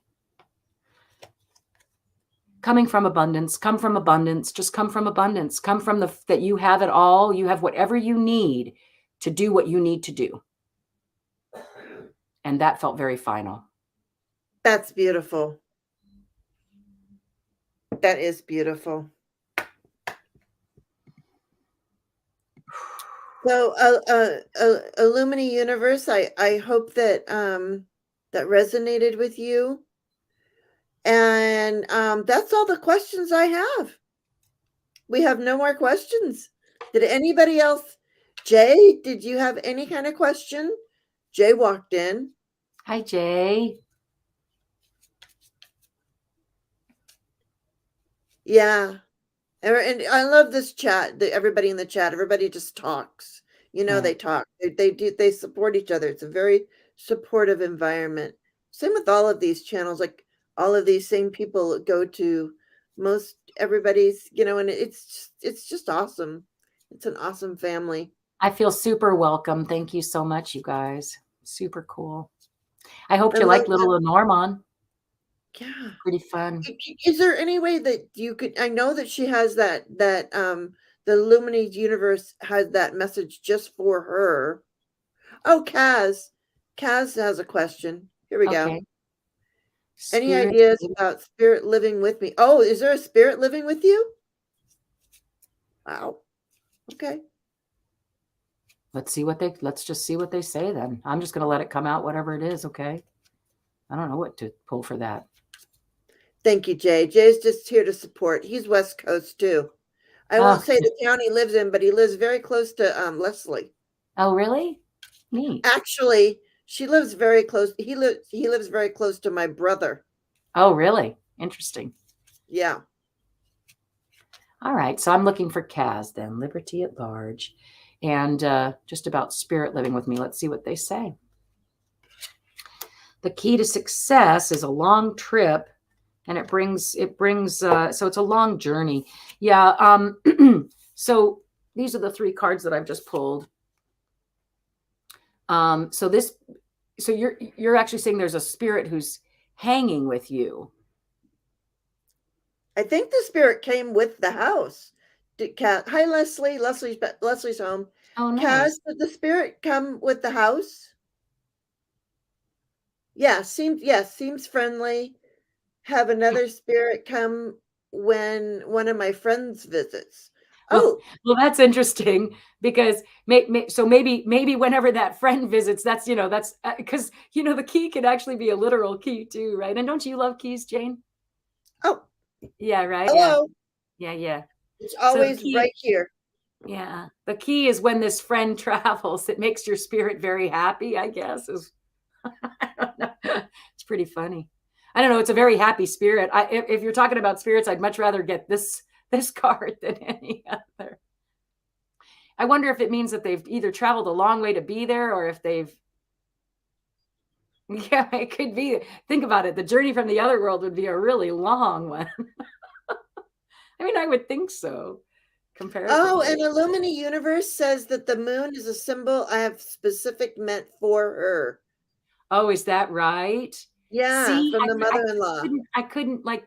Coming from abundance, come from abundance, just come from abundance, come from that you have it all. You have whatever you need to do what you need to do. And that felt very final. That's beautiful. That is beautiful. So, Illumini Universe, I hope that that resonated with you. And that's all the questions I have. We have no more questions. Did anybody else? Jay, did you have any kind of question? Jay walked in. Hi, Jay. Yeah. And I love this chat. Everybody in the chat, everybody just talks. They talk. They support each other. It's a very supportive environment. Same with all of these channels. Like all of these same people go to most everybody's, and it's just awesome. It's an awesome family. I feel super welcome. Thank you so much, you guys. Super cool. I hope you like Little Lenormand. Yeah. Pretty fun. Is there any way that you could, I know that she has that the Lumines universe has that message just for her. Oh, Kaz. Kaz has a question. Here we go. Okay. Any Spirits. ideas about spirit living with me? Oh, is there a spirit living with you? Wow. Okay. Let's just see what they say then. I'm just going to let it come out, whatever it is. Okay. I don't know what to pull for that. Thank you, Jay. Jay's just here to support. He's West Coast too. I won't say the town he lives in, but he lives very close to Leslie. Oh, really? Neat. Actually, she lives very close. He lives very close to my brother. Oh, really? Interesting. Yeah. All right. So I'm looking for Kaz then, Liberty at Large, and just about spirit living with me. Let's see what they say. The key to success is a long trip, and it brings so it's a long journey. Yeah. So these are the 3 cards that I've just pulled. So you're actually saying there's a spirit who's hanging with you. I think the spirit came with the house. Hi, Leslie. Leslie's home. Oh, nice. Kaz, did the spirit come with the house? Yeah, seems friendly. Have another spirit come when one of my friends visits. Oh, well, that's interesting because maybe whenever that friend visits, that's because the key can actually be a literal key too, right? And don't you love keys, Jane? oh, Yeah, right. hello. Yeah. It's So the always key, right here. yeah, the key is when this friend travels. It makes your spirit very happy, I guess. I don't know. It's pretty funny. I don't know. It's a very happy spirit. If you're talking about spirits, I'd much rather get this card than any other. I wonder if it means that they've either traveled a long way to be there or if they've. Yeah, it could be. Think about it. The journey from the other world would be a really long one. I mean, I would think so. Comparatively. Oh, and Illumini Universe says that the moon is a symbol I have specific meant for her. Oh, is that right? Yeah, See, from the mother-in-law. I couldn't like.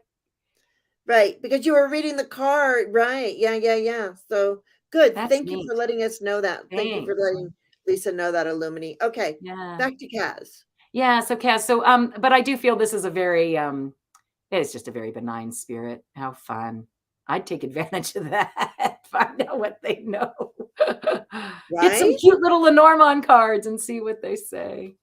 Right, because you were reading the card, right? Yeah. So good. That's Thank you neat. for letting us know that. Thank you for Thanks. letting Lisa know that, Illumini. Okay, Yeah. back to Kaz. Yeah. So, Cass. So, but I do feel this is a very it's just a very benign spirit. How fun. I'd take advantage of that. Find out what they know. Get some Right? cute little Lenormand cards and see what they say.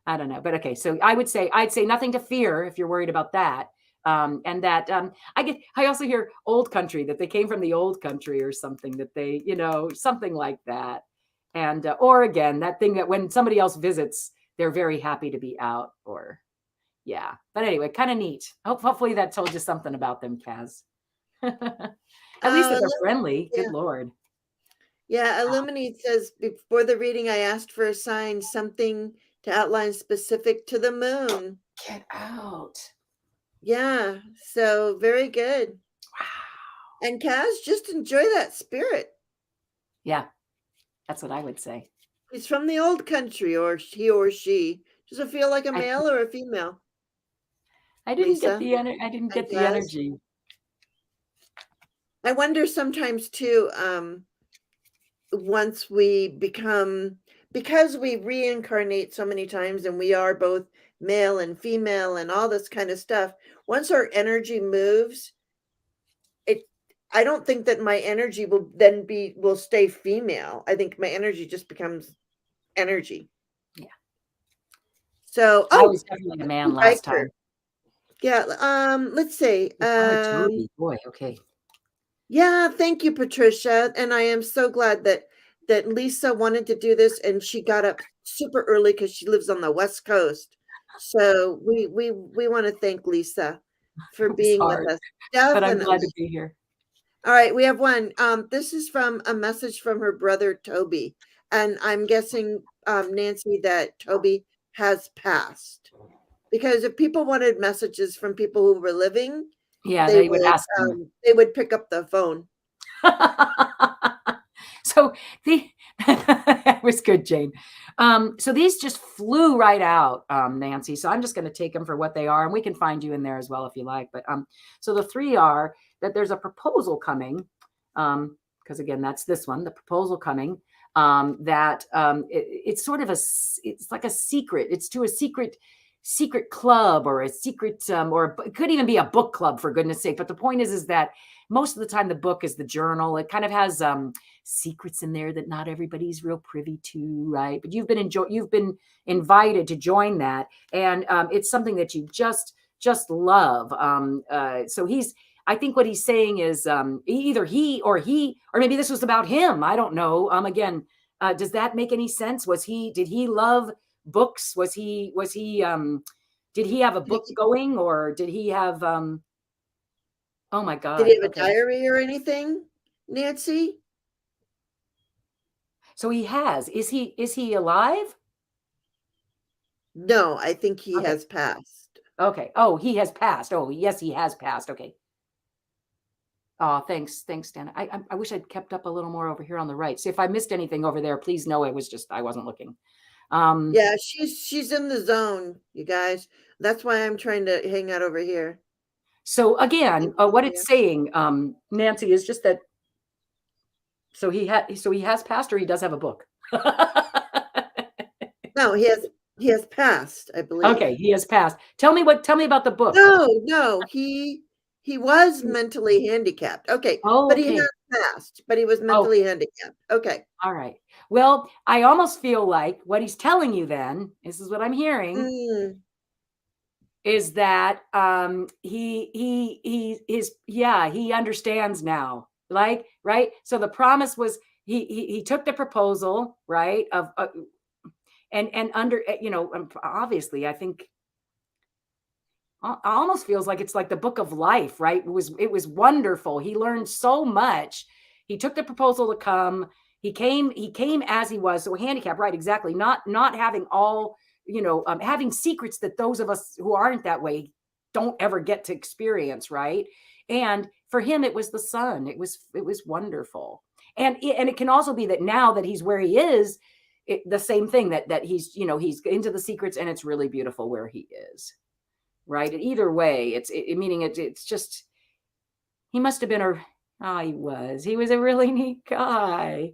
I don't know. But okay. So I'd say nothing to fear if you're worried about that. And that I also hear old country, that they came from the old country or something, that they, something like that. And or again, that thing that when somebody else visits, they're very happy to be out, or yeah. But anyway, kind of neat. Hopefully that told you something about them, Kaz. At least that they're friendly. Yeah. Good Lord. Yeah, Illuminate says before the reading, I asked for a sign, something to outline specific to the moon. Get out. Yeah, so very good. Wow. And Kaz, just enjoy that spirit. Yeah, that's what I would say. He's from the old country, or he or she. Does it feel like a male or a female? I didn't Lisa get the energy. I wonder sometimes too, once we become, because we reincarnate so many times and we are both male and female and all this kind of stuff, once our energy moves, I don't think that my energy will stay female. I think my energy just becomes energy. Yeah. So I was definitely a man last time. Yeah, let's see. Toby, boy, okay. Yeah, thank you, Patricia. And I am so glad that Lisa wanted to do this, and she got up super early because she lives on the West Coast. So we want to thank Lisa for being with us. But I'm Definitely. glad to be here. All right, we have one. This is from a message from her brother Toby, and I'm guessing, Nancy, that Toby has passed. Because if people wanted messages from people who were living, yeah, they would ask them. They would pick up the phone. So that was good, Jane. So these just flew right out, Nancy. So I'm just going to take them for what they are, and we can find you in there as well if you like. But so the three are that there's a proposal coming, because again, that's this one, the proposal coming. It's sort of it's like a secret. It's to a secret club or a secret, or it could even be a book club, for goodness sake. But the point is that most of the time the book is the journal. It kind of has secrets in there that not everybody's real privy to, right? But you've been invited to join that, and it's something that you just love. So I think what he's saying is either he, or maybe this was about him. I don't know. Again, does that make any sense? Did he love books? Did he have a book going, or did he have oh my Did God. he have a Okay. diary or anything, Nancy? So he has. Is he alive? No, I think he Okay. has passed. Okay. Oh, he has passed. Oh, yes, he has passed. Okay. Oh, thanks, Dan. I wish I'd kept up a little more over here on the right. So if I missed anything over there, please know it was just I wasn't looking. Yeah, she's in the zone, you guys. That's why I'm trying to hang out over here. So again, what it's saying, Nancy, is just that. So he has passed, or he does have a book. No, he has passed, I believe. Okay, he has passed. Tell me about the book. No, he was mentally handicapped. Okay, Oh, but he okay. has passed, but he was Oh, mentally handicapped. Okay. all right. Well, I almost feel like what he's telling you then, this is what I'm hearing, Mm, is that he understands now. Like, right? So the promise was he took the proposal, right? Of and under, obviously I think almost feels like it's like the book of life, right? It was wonderful. He learned so much. He took the proposal to come. He came as he was, so handicapped, right? Exactly. Not having all, having secrets that those of us who aren't that way don't ever get to experience, right? And for him, it was the sun. It was wonderful. And it can also be that now that he's where he is, the same thing, that he's into the secrets, and it's really beautiful where he is. Right. Either way, meaning it's just, he must have been he was a really neat guy.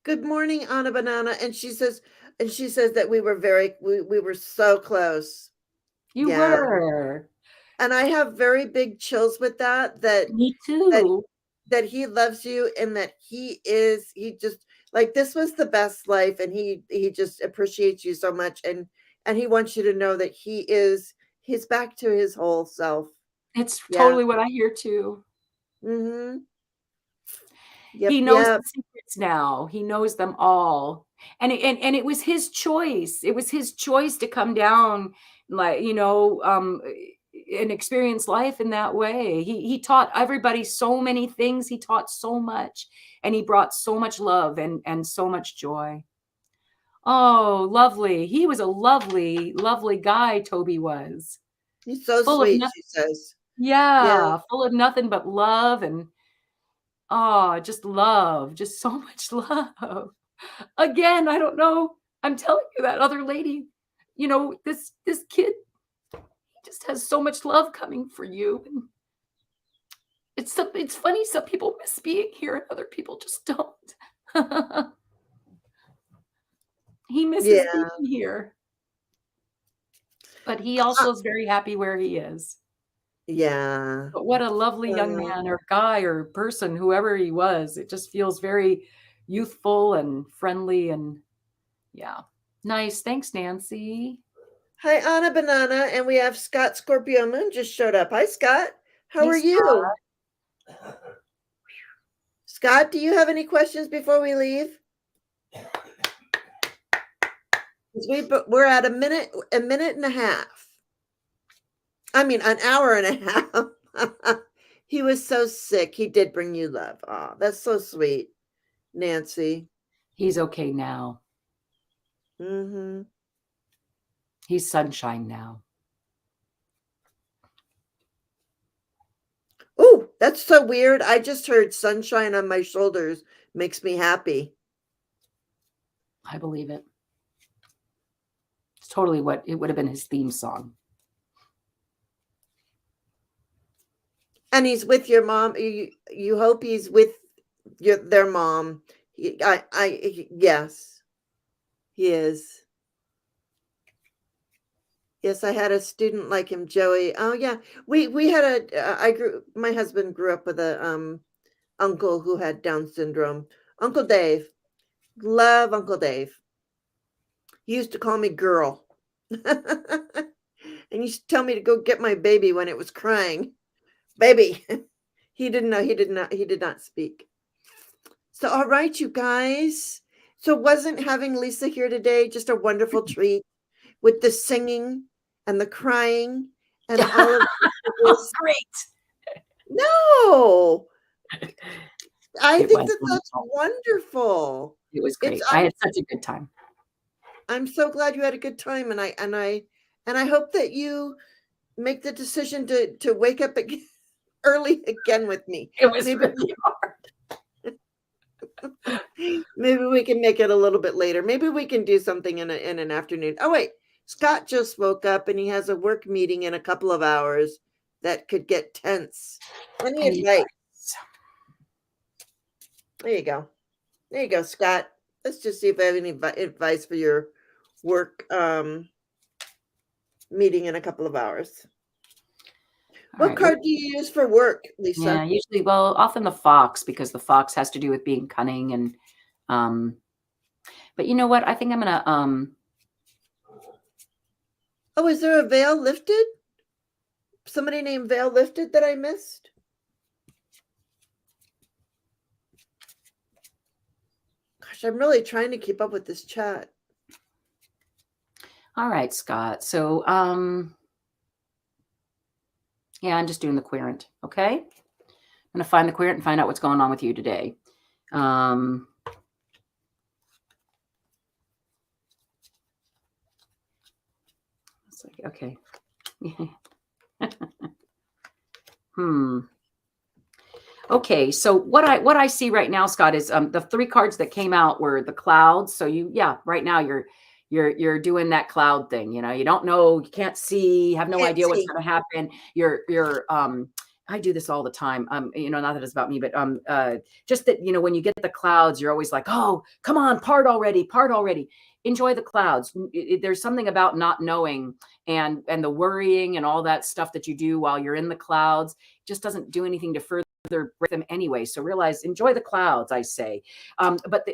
good morning, Anna Banana. And she says that we were so close. You Yeah. were. And I have very big chills with that Me that too. that he loves you, and that he just, like, this was the best life, and he just appreciates you so much, and he wants you to know that he's back to his whole self. It's Yeah. totally what I hear too. Mhm. He Yep, knows yep. the secrets now. He knows them all. And it was his choice. It was his choice to come down, like, and experience life in that way. He taught everybody so many things. He taught so much, and he brought so much love and so much joy. Oh, lovely. He was a lovely, lovely guy, Toby was. He's so Full of sweet, nothing. she says. Yeah. Yeah, full of nothing but love, and just love, just so much love. Again, I don't know. I'm telling you, that other lady, this kid, he just has so much love coming for you. And it's funny, some people miss being here and other people just don't. He misses being Yeah. here, but he Uh, also is very happy where he is. yeah. But what a lovely young Uh, man, or guy, or person, whoever he was. It just feels very youthful and friendly, and yeah. Nice. Thanks, Nancy. Hi, Anna Banana, and we have Scott Scorpio Moon just showed up. Hi, Scott. How Hey, are Scott. you? Scott, do you have any questions before we leave? 'Cause we're at a minute and a half. I mean, an hour and a half. He was so sick. He did bring you love. Oh, that's so sweet, Nancy. He's okay now. Mm-hmm. He's sunshine now. Oh, That's so weird. I just heard sunshine on my shoulders makes me happy. I believe it. It's totally what it would have been his theme song. And he's with your mom. You hope he's with their mom. Yes, he is. Yes, I had a student like him, Joey. Oh yeah, we had my husband grew up with a uncle who had Down syndrome. Uncle Dave, love Uncle Dave. He used to call me girl, and he used to tell me to go get my baby when it was crying. Baby, he didn't know. He did not speak. So, all right, you guys. So, wasn't having Lisa here today just a wonderful treat with the singing and the crying and all of this? Great. No, I It think was that that's wonderful. wonderful. It was It's great. I had such a good time. I'm so glad you had a good time, and I hope that you make the decision to wake up again, early again with me. It was Maybe really hard. maybe we can make it a little bit later. Maybe we can do something in an afternoon. Oh wait, Scott just woke up and he has a work meeting in a couple of hours that could get tense. Any advice? Yes. There you go. There you go, Scott. Let's just see if I have any advice for your work meeting in a couple of hours. All What right. card do you use for work, Yeah, Lisa? usually, well, often the fox, because the fox has to do with being cunning and but you know what? I think I'm gonna Oh, is there a veil lifted? Somebody named Veil Lifted that I missed? Gosh, I'm really trying to keep up with this chat. all right, Scott. So yeah, I'm just doing the querent. Okay. I'm gonna find the querent and find out what's going on with you today. It's like, okay. Okay, so what I see right now, Scott, is the three cards that came out were the clouds. So right now you're doing that cloud thing. You know, you don't know, you can't see, have no Can't idea what's see. going to happen. You're I do this all the time. You know, not that it's about me, but just that, you know, when you get the clouds, you're always like, oh, come on, part already, part already. Enjoy the clouds. There's something about not knowing and the worrying and all that stuff that you do while you're in the clouds just doesn't do anything to further break them anyway. So realize, enjoy the clouds, I say. But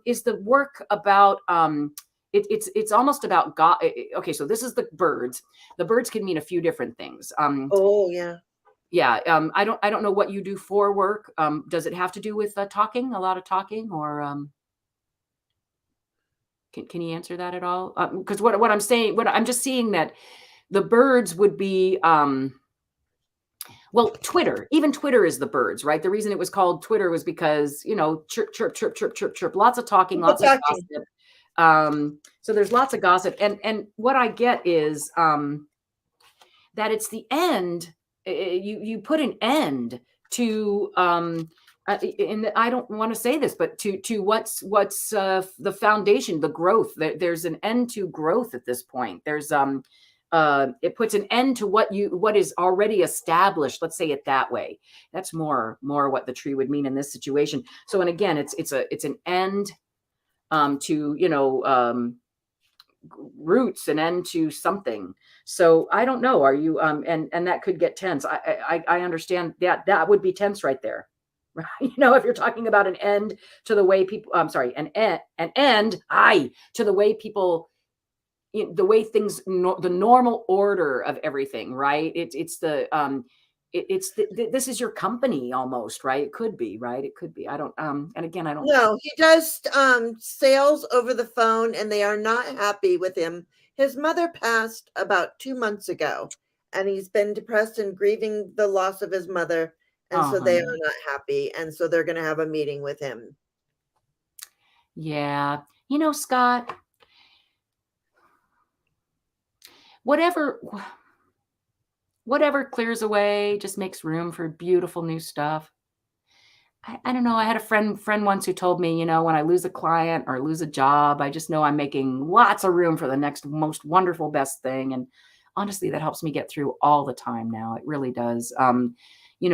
is the work about it's almost about God. Okay, so this is the birds. The birds can mean a few different things. Oh yeah. Yeah. I don't know what you do for work. Does it have to do with talking, a lot of talking, or can you answer that at all? Because what I'm saying, what I'm just seeing that the birds would be well, Twitter, even Twitter is the birds, right? The reason it was called Twitter was because, you know, chirp, chirp, chirp, chirp, chirp, chirp, lots of talking, People lots of talking. gossip. So there's lots of gossip. And what I get is that it's the end. You put an end to and I don't want to say this, but to what's the foundation, the growth. There's an end to growth at this point. There's it puts an end to what is already established. Let's say it that way. That's more what the tree would mean in this situation. So, and again, it's an end to, you know, roots, an end to something. So I don't know. Are you and that could get tense. I understand that would be tense right there. Right? You know, if you're talking about an end to the way people, I'm sorry, an end, to the way people, you know, the way things, the normal order of everything, right? This is your company almost, right? It could be, right? It could be. I don't, and again, I don't. No, he does sales over the phone and they are not happy with him. His mother passed about 2 months ago and he's been depressed and grieving the loss of his mother. And Oh, so they are honey. not happy. And so they're going to have a meeting with him. Yeah. You know, Scott, whatever whatever clears away just makes room for beautiful new stuff. I don't know. I had a friend once who told me, when I lose a client or lose a job, I just know I'm making lots of room for the next most wonderful, best thing. And honestly, that helps me get through all the time now. It really does.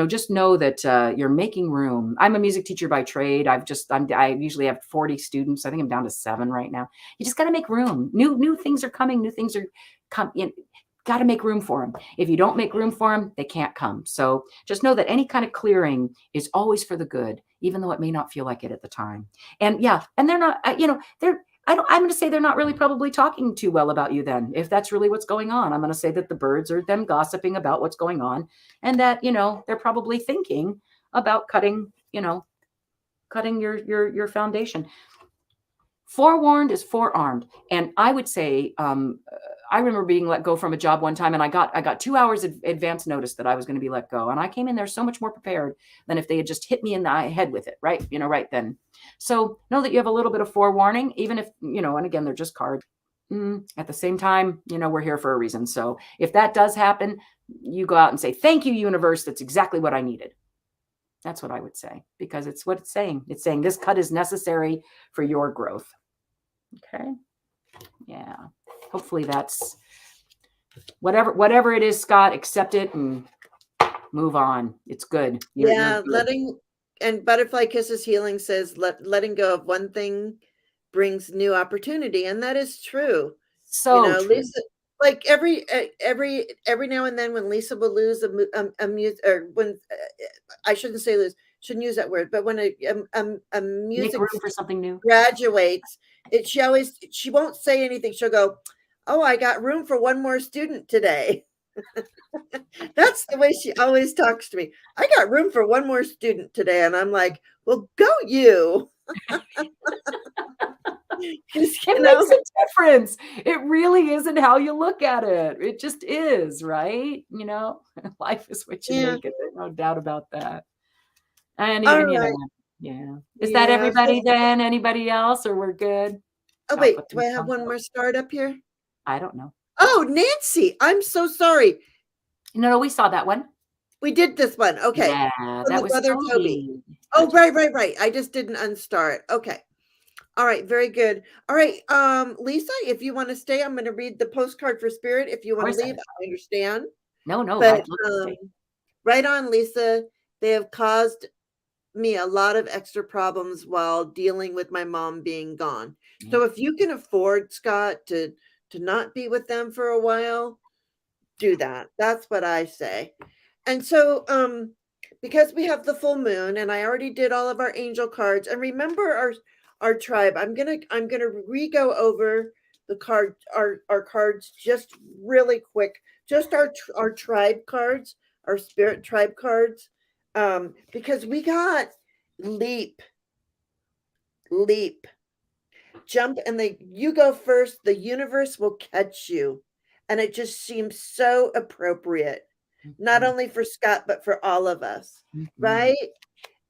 Just know that you're making room. I'm a music teacher by trade. I usually have 40 students. I think I'm down to 7 right now. You just got to make room. New things are coming. New things are coming. Got to make room for them. If you don't make room for them, they can't come. So just know that any kind of clearing is always for the good, even though it may not feel like it at the time. And yeah, and they're not, I'm going to say they're not really probably talking too well about you then. If that's really what's going on, I'm going to say that the birds are them gossiping about what's going on, and that, they're probably thinking about cutting your foundation. Forewarned is forearmed. And I would say, I remember being let go from a job one time, and I got 2 hours advance notice that I was going to be let go. And I came in there so much more prepared than if they had just hit me in the head with it, right? Right then. So know that you have a little bit of forewarning, even if, and again, they're just cards. At the same time, we're here for a reason. So if that does happen, you go out and say, thank you, universe. That's exactly what I needed. That's what I would say, because it's what it's saying. It's saying this cut is necessary for your growth. Okay. Yeah. Hopefully that's whatever it is, Scott, accept it and move on. It's good. You're good. letting, and Butterfly Kisses Healing says, letting go of one thing brings new opportunity. And that is true. So true. Lisa, like every now and then when Lisa will lose a music, or when I shouldn't say lose, shouldn't use that word, but when a music make room for something new graduates, she won't say anything. She'll go, oh, I got room for one more student today. That's the way she always talks to me. I got room for one more student today. And I'm like, well, go you. It makes a difference. It really isn't how you look at it. It just is, right? Life is what you make it. There's no doubt about that. And even, yeah. Is that everybody then? Anybody else, or we're good? Oh, wait, do I have one more start up here? I don't know. Oh, Nancy, I'm so sorry. No, we saw that one. We did this one. Okay. Yeah, that was Toby. Oh, right. I just didn't unstart. Okay. All right, very good. All right, Lisa, if you want to stay, I'm going to read the postcard for Spirit. If you want to leave, I understand. No, but right on, Lisa. They have caused me a lot of extra problems while dealing with my mom being gone. Yeah. So if you can afford, Scott, to not be with them for a while, do that. That's what I say. And so because we have the full moon, and I already did all of our angel cards, and remember our tribe, I'm gonna re-go over the our cards just really quick, just our tribe cards, our spirit tribe cards, because we got leap, jump, and you go first, the universe will catch you. And it just seems so appropriate, not only for Scott, but for all of us, right?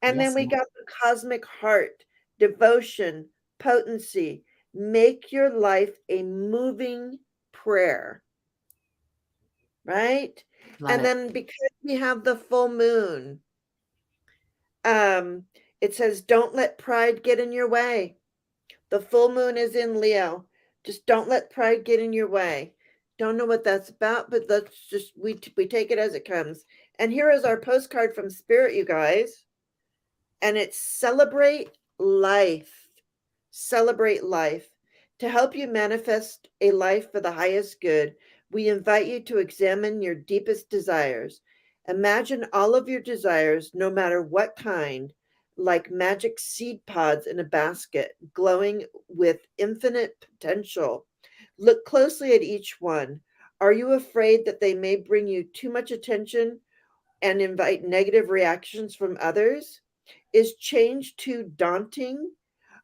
And then we got the cosmic heart, devotion, potency. Make your life a moving prayer, right? And then because we have the full moon, it says, don't let pride get in your way. The full moon is in Leo. Just don't let pride get in your way. Don't know what that's about, but let's just, we take it as it comes. And here is our postcard from Spirit, you guys. And it's celebrate life. Celebrate life. To help you manifest a life for the highest good, we invite you to examine your deepest desires. Imagine all of your desires, no matter what kind, like magic seed pods in a basket, glowing with infinite potential. Look closely at each one. Are you afraid that they may bring you too much attention and invite negative reactions from others? Is change too daunting?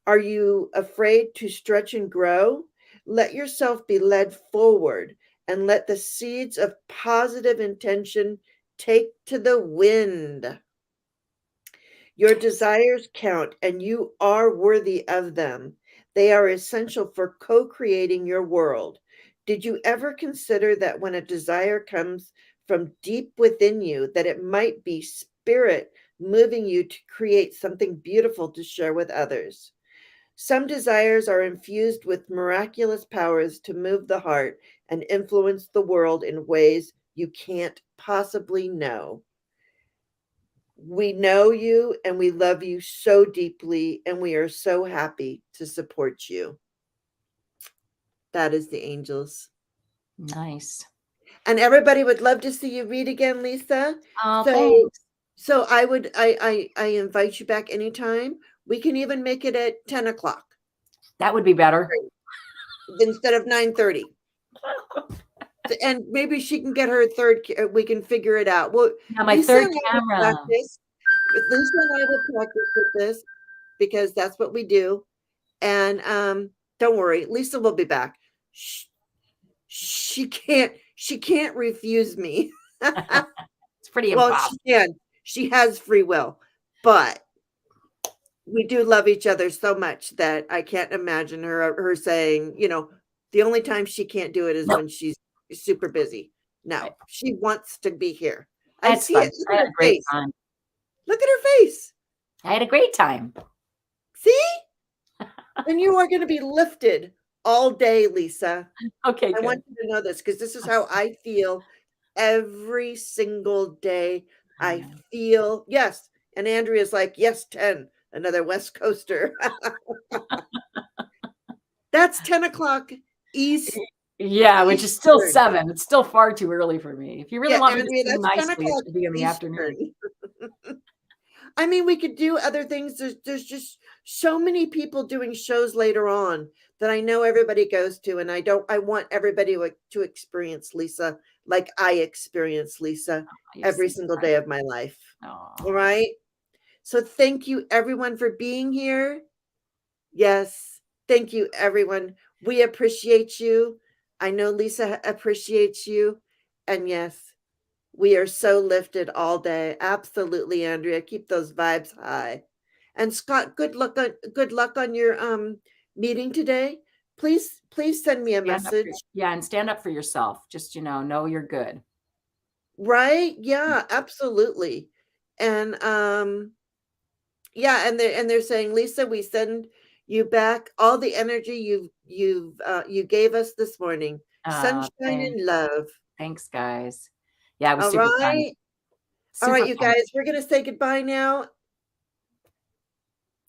Are you afraid to stretch and grow? Let yourself be led forward and let the seeds of positive intention take to the wind. Your desires count, and you are worthy of them. They are essential for co-creating your world. Did you ever consider that when a desire comes from deep within you that it might be spirit moving you to create something beautiful to share with others. Some desires are infused with miraculous powers to move the heart and influence the world in ways you can't possibly know. We know you and we love you so deeply, and we are so happy to support you. That is the angels. Nice. And everybody would love to see you read again, Lisa. Oh, So thanks. so I invite you back anytime. We can even make it at 10 o'clock That would be better. instead of 9:30. And maybe she can get her third. We can figure it out. Well, Yeah, my Lisa third and I will camera. practice. Lisa and I will practice with this because that's what we do. And don't worry, Lisa will be back. She can't refuse me. It's pretty Well, she impossible. can. She has free will, but we do love each other so much that I can't imagine her saying, the only time she can't do it is No, when she's super busy. right. No, she wants to be here. I That's see it. fun. Look I at had her a great face. time. Look at her face. I had a great time. See? And you are going to be lifted all day, Lisa. Okay, I want good. you to know this because this is how I feel every single day. I I know. feel, yes. And Andrea's like, yes, 10, another West Coaster. That's 10 o'clock East. Yeah, which is still Eastern. 7. It's still far too early for me. If you really Yeah, want me to Andrea, sing that's 10 nicely, it o'clock should be in the afternoon. Eastern. I mean, we could do other things. There's just so many people doing shows later on that I know everybody goes to, and I want everybody to experience Lisa like I experience Lisa You're every so single day kind. of my life. All Oh, right. So thank you everyone for being here. Yes. Thank you everyone. We appreciate you. I know Lisa appreciates you. And yes, we are so lifted all day. Absolutely, Andrea. Keep those vibes high. And Scott, good luck on your meeting today. Please send me a message. and stand up for yourself. Just, know you're good. Right? Yeah, absolutely. And yeah, and they're saying, Lisa, we send you back all the energy you gave us this morning. Sunshine Thanks. and love. Thanks, guys. Yeah, it was All super fun. right. All right, Super you fun. guys, we're gonna say goodbye now.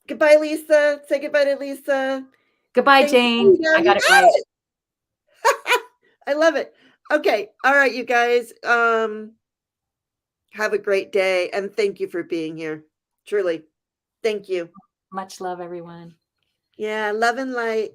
Goodbye, Lisa. Say goodbye to Lisa. Goodbye, Thank Jane. you. Yeah, I you got it got right. it. I love it. Okay. All right, you guys. Have a great day and thank you for being here. Truly. Thank you. Much love, everyone. Yeah, love and light.